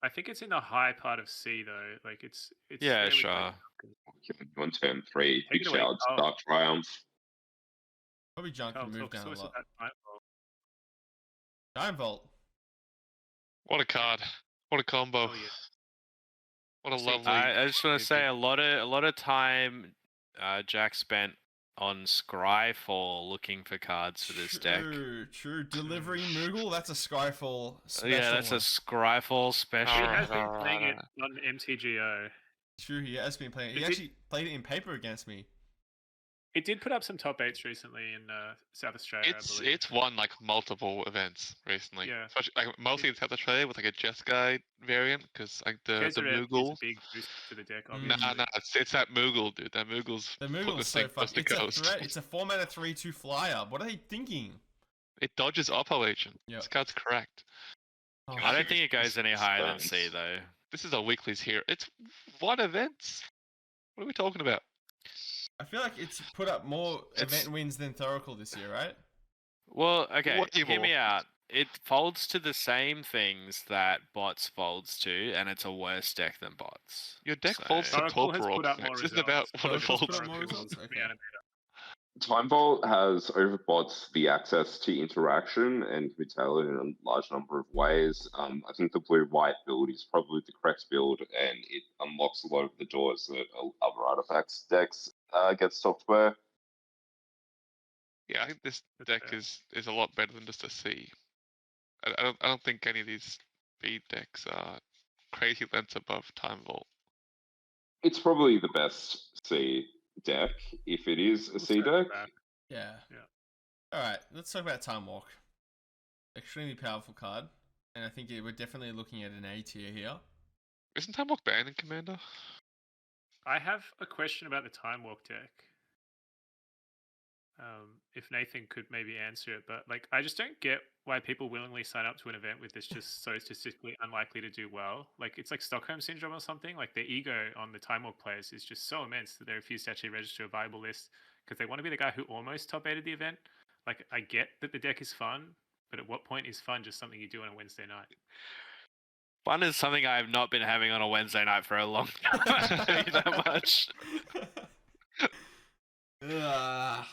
I think it's in the high part of C though. Like it's Yeah, there with, sure. like, On turn 3, Take big it away, shout, Carl. Dark Triumph. Probably Junk Carl, can move talk down to a us lot. about Time Vault. Giant Vault. What a card! What a combo! Oh, yeah. What a See, lovely. I just want to say big- a lot of time Jack spent on Scryfall looking for cards for this deck. True. Delivery Moogle, that's a Skyfall special. Yeah, that's a one. Scryfall special. He has been playing it on MTGO. True, he has been playing it. He Is it- actually played it in paper against me. It did put up some top 8s recently in South Australia, I believe. It's won like multiple events recently. Yeah. Especially, like, mostly in South Australia with like a Jeskai variant because like the Gezeret is Moogle. a big boost to the deck, Nah, obviously. Nah, it's that Moogle, dude. That Moogle's The putting Moogle's this so thing fun. coast to It's a coast. threat. It's a 4-mana 3/2 flyer. What are they thinking? It dodges Oppo Agent. Yep. This card's correct. Oh, I don't think it goes any higher than C Stones. though. This is a weekly's here. It's 1 event. What are we talking about? I feel like it's put up more It's- event wins than Thoracle this year, right? Well, okay, What hear evil? me out. It folds to the same things that bots folds to, and it's a worse deck than bots. Your deck So- folds to Oracle has Tauper put up more This isn't about results. what it Oracle's folds put up more to. results? Okay. Time Vault has overbots the access to interaction and can be tailored in a large number of ways. I think the blue-white build is probably the correct build, and it unlocks a lot of the doors that other artifacts decks get stopped by. Yeah, I think this That's deck fair. is a lot better than just a C. I don't think any of these B decks are crazy lengths above Time Vault. It's probably the best C deck if it is a We'll C circle deck. back. Yeah. Yeah. Alright, let's talk about Time Walk. Extremely powerful card. And I think we're definitely looking at an A tier here. Isn't Time Walk banned in Commander? I have a question about the Time Walk deck. If Nathan could maybe answer it, but like I just don't get why people willingly sign up to an event with this just so statistically unlikely to do well. Like it's like Stockholm syndrome or something. Like the ego on the Time Walk players is just so immense that they refuse to actually register a viable list because they want to be the guy who almost top 8'd the event. Like I get that the deck is fun, but at what point is fun just something you do on a Wednesday night? Fun is something I have not been having on a Wednesday night for a long time. I'll tell you that much. Ugh.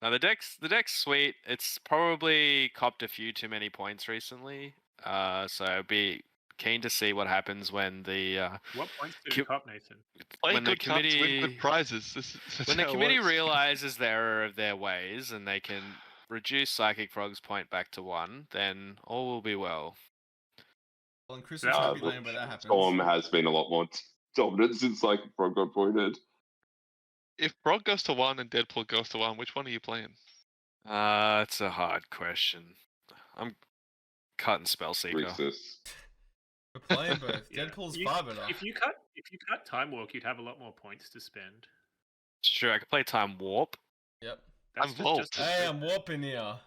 Now the deck's sweet. It's probably copped a few too many points recently. So I'd be keen to see what happens when the What points do Ki- you cop, Nathan? Play When the good cards, win committee- good prizes. That's when the how it committee works. realizes the error of their ways and they can reduce Psychic Frog's point back to 1, then all will be well. Well, and Christmas Uh, Happy Lane where that happens. Storm has been a lot more dominant since like Frog got pointed. If Frog goes to 1 and Deadpool goes to 1, which one are you playing? It's a hard question. I'm cutting Spellseeker. Rexus. We're playing both. Yeah. Deadpool's You- far better. If you cut Time Walk, you'd have a lot more points to spend. Sure, I could play Time Warp. Yep. That's I'm Volt. Hey, I'm warping here.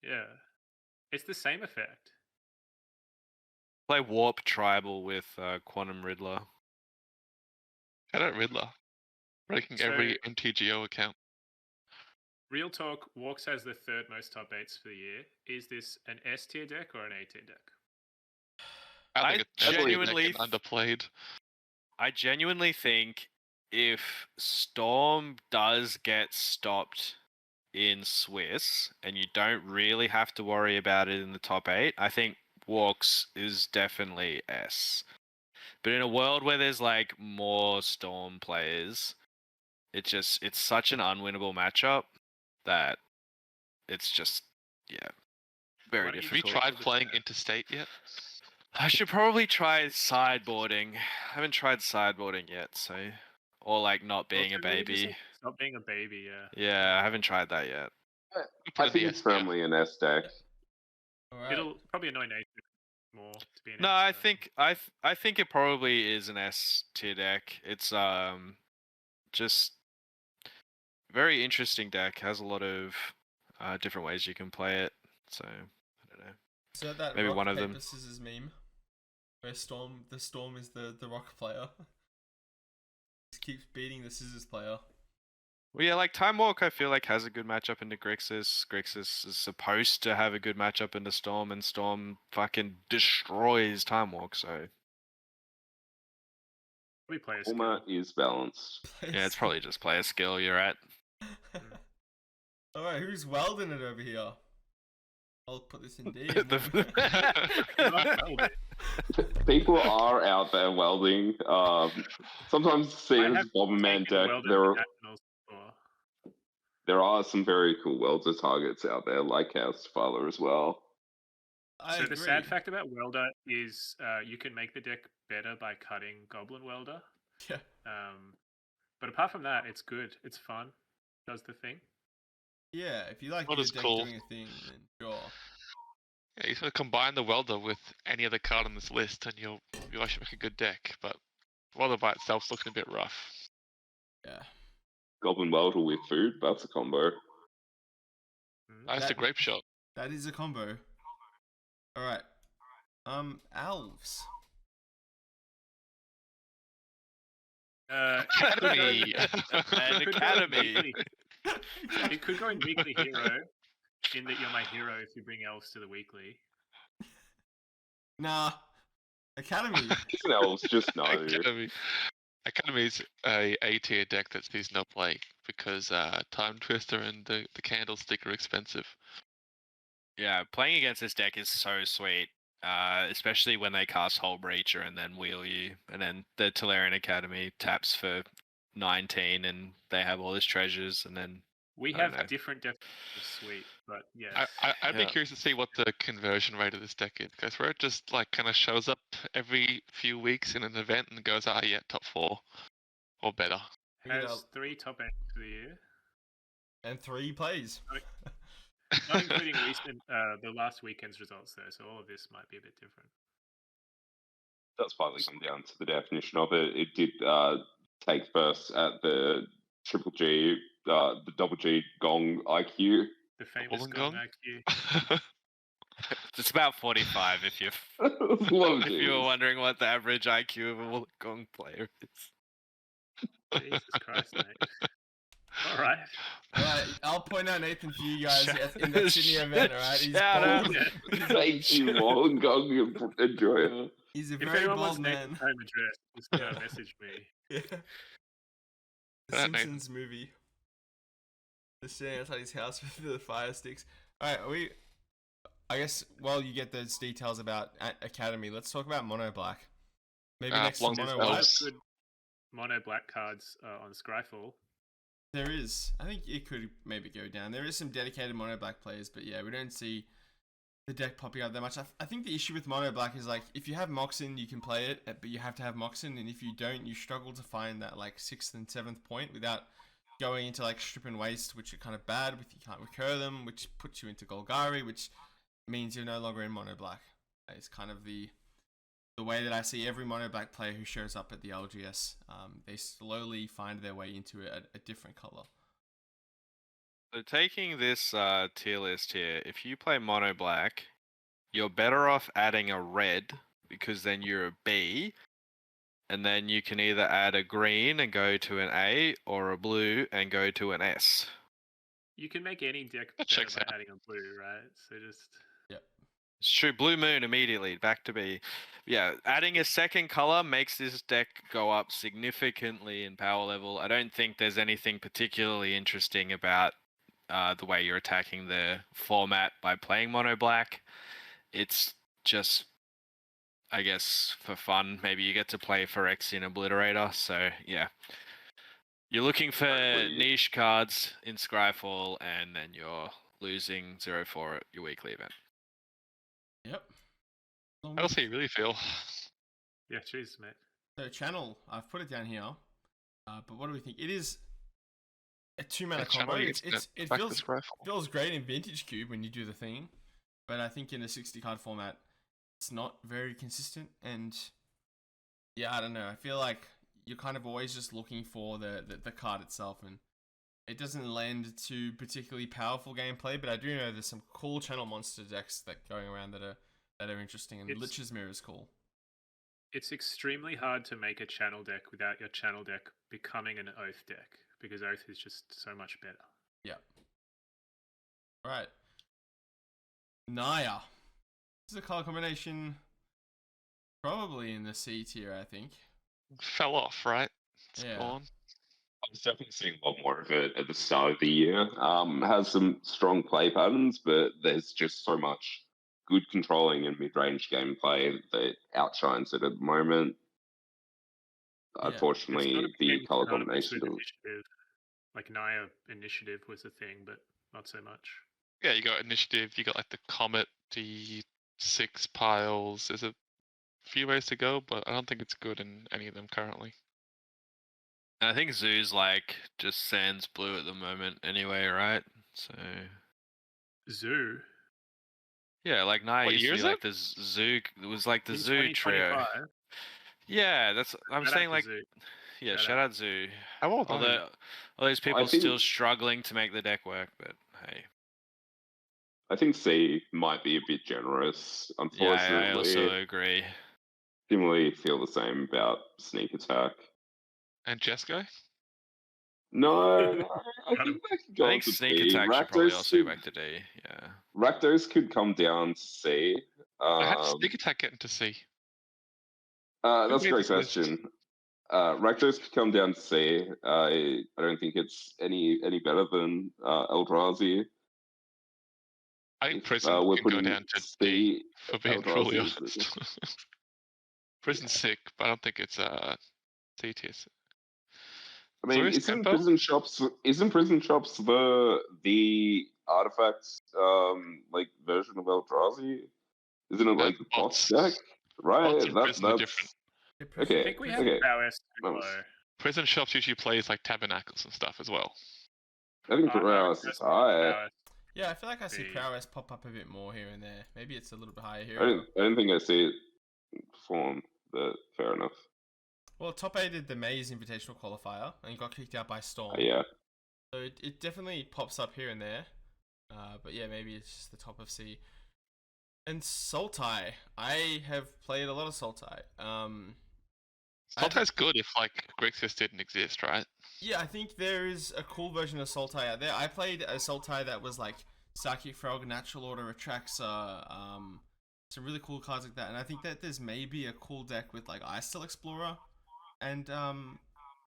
Yeah, it's the same effect. Play Warp Tribal with Quantum Riddler. Shout out Riddler. Breaking every MTGO account. Real talk, Walks has the 3rd most top 8s for the year. Is this an S tier deck or an A tier deck? I I think it's definitely genuinely underplayed. I genuinely think if Storm does get stopped in Swiss and you don't really have to worry about it in the top 8, I think Walks is definitely S. But in a world where there's like more Storm players, it's such an unwinnable matchup that it's just very Why don't you Have you difficult. tried playing interstate yet? I should probably try sideboarding. I haven't tried sideboarding yet, so or like not being a Also, maybe just, baby. like, stop being a baby. Yeah. Yeah, I haven't tried that yet. I think it's firmly an S deck. All right. It'll probably annoy Nathan more to be an No, S, I but- think I think it probably is an S tier deck. It's just very interesting deck. Has a lot of different ways you can play it. So I don't know. So that Maybe rock, one of paper, them. scissors meme, where the Storm is the rock player. Just keeps beating the scissors player. Well, yeah, like Time Walk, I feel like has a good matchup into Grixis. Grixis is supposed to have a good matchup into Storm, and Storm fucking destroys Time Walk. So Probably play a Format skill. is balanced. yeah, it's probably just player skill. You're at. All right, who's welding it over here? I'll put this in D. People are out there welding. Sometimes I seen as have Bomberman taken deck, Weldon there to are, nationals before. there are some very cool welder targets out there, like Chaos Defiler as well. I So agree. the sad fact about Welder is you can make the deck better by cutting Goblin Welder. Yeah. But apart from that, it's good. It's fun. Does the thing. Yeah, if you like What your is deck cool? doing a thing, then sure. Yeah, you sort of combine the welder with any other card on this list, and you actually make a good deck. But welder by itself's looking a bit rough. Yeah. Goblin Welder with food, that's a combo. That's the grape shot. That is a combo. All right. Elves. Academy. An It could go in academy. weekly- It could go in weekly hero, in that you're my hero if you bring elves to the weekly. Nah. Academy. Isn't elves just no? Academy's a tier deck that sees no play because Time Twister and the Candlestick are expensive. Yeah, playing against this deck is so sweet. Especially when they cast Hull Breacher and then wheel you, and then the Tolarian Academy taps for 19, and they have all his treasures, and then We I don't have know. different definitions of sweet, but yeah. I'd be Yeah. curious to see what the conversion rate of this deck is, because where it just like kind of shows up every few weeks in an event and goes, yeah, top 4 or better. Has 3 top 8 for the year, And 3 plays. not including recent the last weekend's results though. So all of this might be a bit different. Does partly come down to the definition of it. It did take first at the Triple G, the Double G Gong IQ. The famous Wollongong? Gong IQ. It's about 45 if you Love if you were Gs. wondering what the average IQ of a Wollongong player is. Jesus Christ, mate. All right. Alright, I'll point out Nathan for you guys in that Sydney event, alright? He's Shout out. bold. Thank you, Wollongong enjoyer. He's a If very anyone wants bold man. Nathan's home address, just message me. Yeah. The Alright, Nathan. Simpsons movie. Just sitting outside his house with the fire sticks. Alright, I guess while you get those details about Academy, let's talk about Mono Black. Maybe next to Blonde Mono is White. elves. Good mono black cards on Scryfall. There is. I think it could maybe go down. There is some dedicated Mono Black players, but yeah, we don't see the deck popping up that much. I think the issue with Mono Black is like, if you have Moxen, you can play it, but you have to have Moxen, and if you don't, you struggle to find that like 6th and 7th point without going into like Strip and Waste, which are kind of bad with you can't recur them, which puts you into Golgari, which means you're no longer in Mono Black. It's kind of the way that I see every Mono Black player who shows up at the LGS. They slowly find their way into a different color. So taking this tier list here, if you play Mono Black, you're better off adding a red because then you're a B, and then you can either add a green and go to an A, or a blue and go to an S. You can make any deck That better checks by out. adding a blue, right? So just It's true. Blue Moon immediately back to B. Yeah, adding a second color makes this deck go up significantly in power level. I don't think there's anything particularly interesting about the way you're attacking the format by playing mono black. It's just, I guess, for fun. Maybe you get to play Phyrexian Obliterator. So yeah, you're looking for Exactly. niche cards in Scryfall, and then you're losing 0-4 at your weekly event. Yep. How else do you really feel? Yeah, cheers, mate. So channel, I've put it down here. But what do we think? It is a 2-mana Yeah, combo. Channel, you It get to back feels this rifle. feels great in Vintage Cube when you do the thing, but I think in a 60 card format, it's not very consistent. And yeah, I don't know. I feel like you're kind of always just looking for the card itself, and it doesn't lend to particularly powerful gameplay. But I do know there's some cool channel monster decks that going around that are interesting, and Lich's Mirror is cool. It's extremely hard to make a channel deck without your channel deck becoming an Oath deck, because Oath is just so much better. Yeah. Right. Naya. This is a color combination probably in the C tier, I think. Fell off, right? It's Yeah. gone. I was definitely seeing a lot more of it at the start of the year. Has some strong play patterns, but there's just so much good controlling and mid-range gameplay that outshines it at the moment. Yeah. Unfortunately, the color combination doesn't. Initiative. Like Naya Initiative was a thing, but not so much. Yeah, you got initiative. You got like the Comet, the 6 piles. There's a few ways to go, but I don't think it's good in any of them currently. And I think Zoo's like just sans blue at the moment anyway, right? So Zoo. yeah, like Naya What used year to be is like the Zoo. It was like the In Zoo trio. 2025. Yeah, that's I'm Shout out saying to like Zoo. yeah, Shout shout out. out Zoo. How old are you? Although all those people think- still struggling to make the deck work, but hey. I think C might be a bit generous, Yeah, unfortunately. I also agree. Similarly feel the same about Sneak Attack. And Jesco? No, I think that could go I think on to Sneak B. Attack should probably Rakdos also go could- back to D. Yeah. Rakdos could come down to C. How does Sneak Attack get into C? That's a made great this list? question. Rakdos could come down to C. I don't think it's any better than Eldrazi. I think If, Prison we're can go putting down to C, D, for being Eldrazi truly is the- honest. Prison's sick, but I don't think it's C tier. I mean, Zuri's isn't tempo? Prison Shops the artifacts like version of Eldrazi? Isn't it like the bots deck? Right. Bots and Prison are different. Okay. I think we have okay. prowess too Nice. low. Prison Shops usually plays like Tabernacles and stuff as well. I think I Prowess is high. Prowess. Yeah, I feel like I see B. prowess pop up a bit more here and there. Maybe it's a little bit higher here. I don't think I see it perform, but fair enough. Well, top 8 did the Maze Invitational Qualifier and got kicked out by Storm. Yeah. So it definitely pops up here and there. But yeah, maybe it's just the top of C. And Sultai. I have played a lot of Sultai. Sultai's good if like Grixis didn't exist, right? Yeah, I think there is a cool version of Sultai out there. I played a Sultai that was like Psychic Frog, Natural Order, Atraxa, some really cool cards like that. And I think that there's maybe a cool deck with like Icecell Explorer and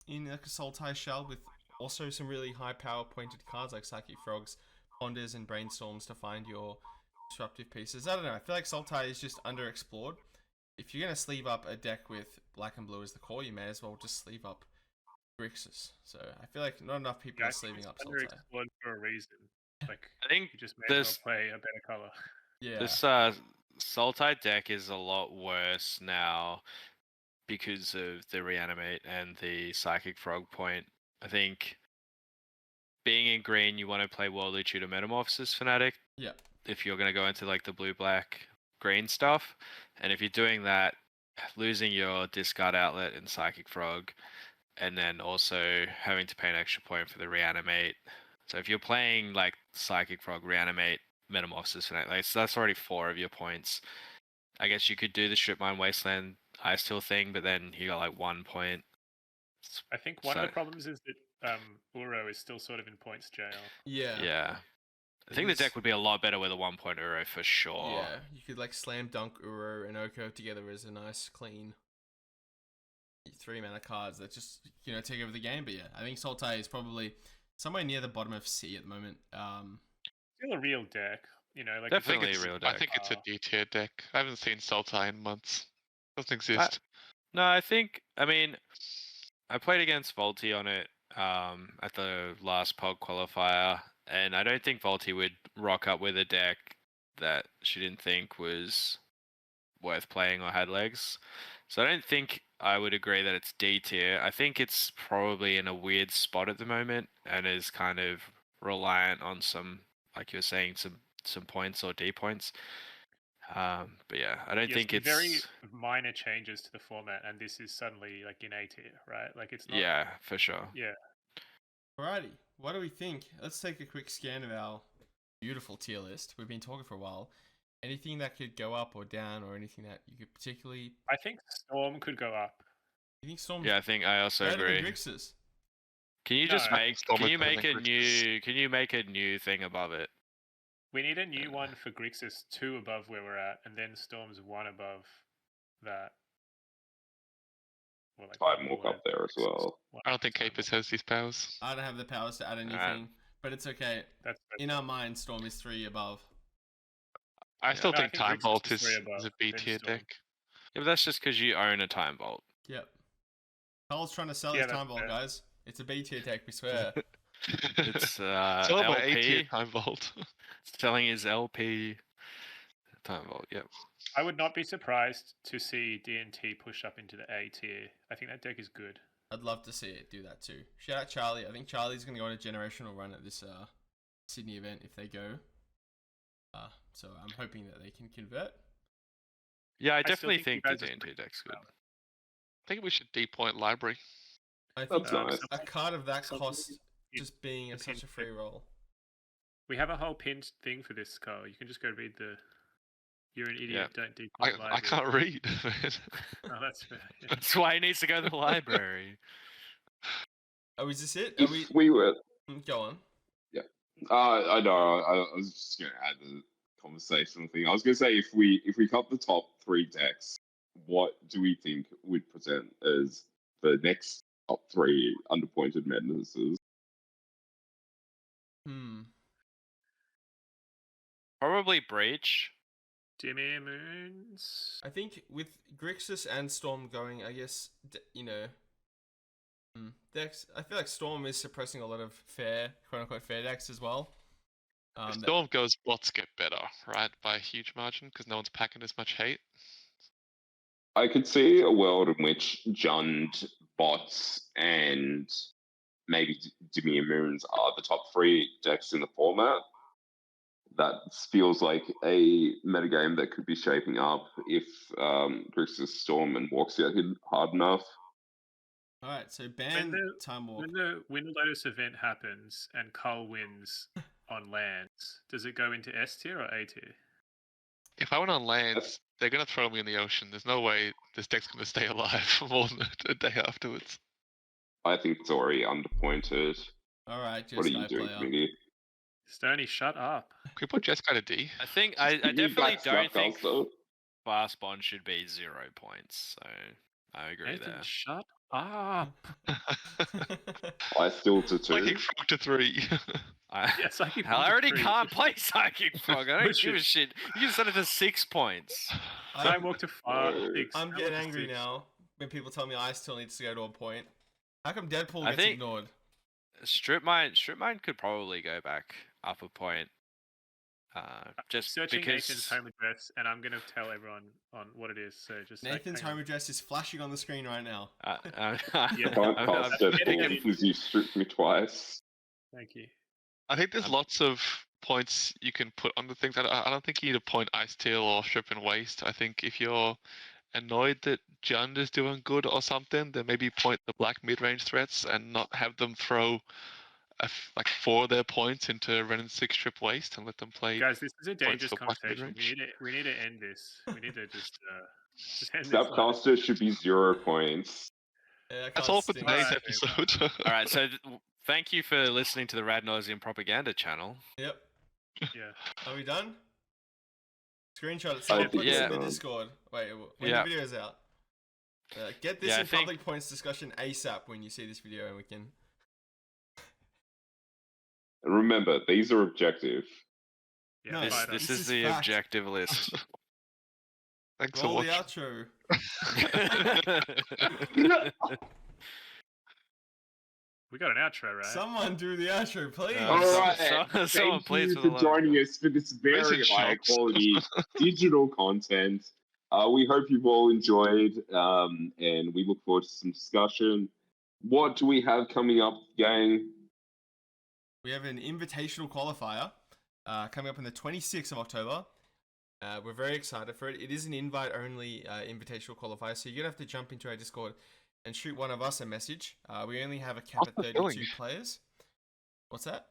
in like a Sultai shell with also some really high power pointed cards like Psychic Frogs, Ponders, and Brainstorms to find your disruptive pieces. I don't know. I feel like Sultai is just underexplored. If you're gonna sleeve up a deck with black and blue as the core, you may as well just sleeve up Grixis. So I feel like not enough people Yeah, are I think sleeving it's up Sultai. underexplored for a reason. Like I think you just may as this well play a better color. Yeah. this Sultai deck is a lot worse now because of the reanimate and the Psychic Frog point. I think being in green, you want to play Worldly Tutor Metamorphosis Fanatic. Yeah. If you're going to go into like the blue, black, green stuff. And if you're doing that, losing your discard outlet and Psychic Frog, and then also having to pay an extra point for the reanimate. So if you're playing like Psychic Frog, reanimate, Metamorphosis Fanatic, like, so that's already 4 of your points. I guess you could do the Strip Mine Wasteland Ice Steel thing, but then you got like 1 point. I think one of So- the problems is that Uro is still sort of in points jail. Yeah. Yeah. I think the deck would be a lot better with a 1-point Uro for sure. Yeah, you could like slam dunk Uro and Oko together as a nice clean 3-mana cards that just take over the game. But yeah, I think Sultai is probably somewhere near the bottom of C at the moment. Still a real deck, like Definitely a real deck. I think it's a D tier deck. I haven't seen Sultai in months. Doesn't exist. No, I mean, I played against Volty on it at the last POG qualifier, and I don't think Volty would rock up with a deck that she didn't think was worth playing or had legs. So I don't think I would agree that it's D tier. I think it's probably in a weird spot at the moment and is kind of reliant on some, like you were saying, some points or D points. But yeah, I don't think it's very minor changes to the format, and this is suddenly like in A tier, right? Like it's not. Yeah, for sure. Yeah. Alrighty, what do we think? Let's take a quick scan of our beautiful tier list. We've been talking for a while. Anything that could go up or down, or anything that you could particularly? I think Storm could go up. You think Storm? Yeah, I also agree. Grixis? Can you just make? Can you make a Grixis. new? Can you make a new thing above it? We need a new one for Grixis 2 above where we're at, and then Storm's 1 above that. Or like Time walk up there as well. I don't think Capers has these powers. I don't have the powers to add anything, but it's okay. That's In our mind, Storm is 3 above. I still No, I think think Time Grixis Vault is is 3 above, a B then tier Storm. deck. Yeah, but that's just because you own a Time Vault. Yep. Carl's trying to sell Yeah, his that's Time Vault, fair. guys. It's a B tier deck, we swear. It's It's all about A tier LP Time Vault. selling his LP Time Vault. Yep. I would not be surprised to see DNT push up into the A tier. I think that deck is good. I'd love to see it do that too. Shout out Charlie. I think Charlie's going to go on a generational run at this Sydney event if they go. So I'm hoping that they can convert. Yeah, I still definitely think think you the guys are DNT deck's good. I think we should D-point library. I think That's nice. a card of that Something cost you- just being you such a can free pick. roll. We have a whole pinned thing for this, Carl. You can just go read the. You're an idiot. Don't deep. I can't read. man. Oh, that's fair. Yeah. That's why he needs to go to the library. Oh, is this it? Are If we were, Go on. I know. I was just going to add the conversation thing. I was going to say if we cut the top 3 decks, what do we think would present as the next top 3 underpointed menaces? Probably Breach. Dimir Moons. I think with Grixis and Storm going, I guess, decks, I feel like Storm is suppressing a lot of fair, quote-unquote, fair decks as well. If Storm goes, bots get better, right? By a huge margin, because no one's packing as much hate. I could see a world in which Jund, bots, and maybe Dimir Moons are the top 3 decks in the format. That feels like a metagame that could be shaping up if Grixis, Storm, and Walks get hit hard enough. Alright, so ban Time Walk. When the Wind Lotus event happens and Cull wins on lands, does it go into S tier or A tier? If I went on lands, they're going to throw me in the ocean. There's no way this deck's going to stay alive for more than a day afterwards. I think it's already underpointed. Alright, just What are you doing, committee? Stoney, shut up. Can we put Jessica to D? I think I You definitely backslap don't think also. Fast Bond should be 0 points. So I agree Nathan, there. shut up. I still to 2. Psychic Frog to 3. Yeah, Psychic Hell, I Frog to already 3. can't play Psychic Frog. I don't Push give a it. shit. You can set it to 6 points. Time walk to 5. No. 6. I'm Time getting walk to angry 6. now when people tell me I still need to go to a point. How come Deadpool I gets think- ignored? Strip Mine could probably go back up a point. Just Searching because Nathan's home address, and I'm going to tell everyone on what it is. So just Nathan's hang home on. address is flashing on the screen right now. Yeah. Can't pass Deadpool because you stripped me twice. Thank you. I think there's lots of points you can put on the things. I don't think you need to point Ice Steel or Strip and Waste. I think if you're annoyed that Jund is doing good or something, then maybe point the black mid-range threats and not have them throw like 4 of their points into Ren and 6 Strip Waste and let them play. Guys, this is a dangerous for black conversation. mid-range. We need to end this. We need to just end this. live. Snapcaster should be 0 points. Yeah, that That's card all for stinks. today's Alright, episode. All right, so thank you for listening to the Rad Nauseam propaganda channel. Yep. Yeah. Are we done? Screenshot it. I Someone think put this we're in the done. Discord. Wait, when Yeah. the video's out. Get this Yeah, I in think- public points discussion ASAP when you see this video, and we can. And remember, these are objective. Yeah. No, This Fido. this This is is the fact. objective list. Thanks for Roll the watching. outro. We got an outro, right? Someone do the outro, please. Uh, All some- right. someone Thank please, you for for the love of joining God. us for this very Raise in high shocks. quality digital content. We hope you've all enjoyed, and we look forward to some discussion. What do we have coming up, gang? We have an invitational qualifier coming up on the 26th of October. We're very excited for it. It is an invite-only invitational qualifier, so you're going to have to jump into our Discord and shoot one of us a message. We only have a cap Lots at of 32 filling. players. What's that?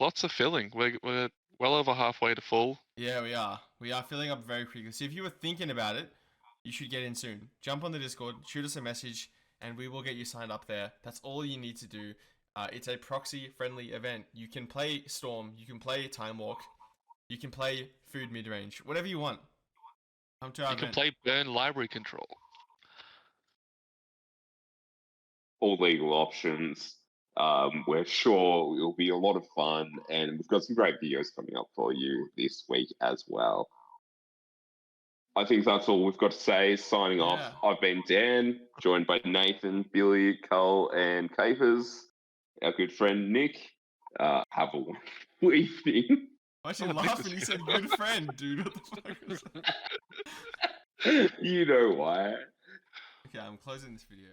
Lots of filling. We're well over halfway to full. Yeah, we are. We are filling up very quickly. So if you were thinking about it, you should get in soon. Jump on the Discord, shoot us a message, and we will get you signed up there. That's all you need to do. It's a proxy-friendly event. You can play Storm, you can play Time Walk, you can play Food Midrange, whatever you want. Come to our You can event. play Burn Library Control. All legal options. We're sure it'll be a lot of fun, and we've got some great videos coming up for you this week as well. I think that's all we've got to say. Signing off. Yeah. I've been Dan, joined by Nathan, Billy, Cull, and Capers. Our good friend Nick. Have a wonderful evening. Why Oh, you Nick laughing? was You good. said good friend, dude. What the fuck was that? You know why. Okay, I'm closing this video.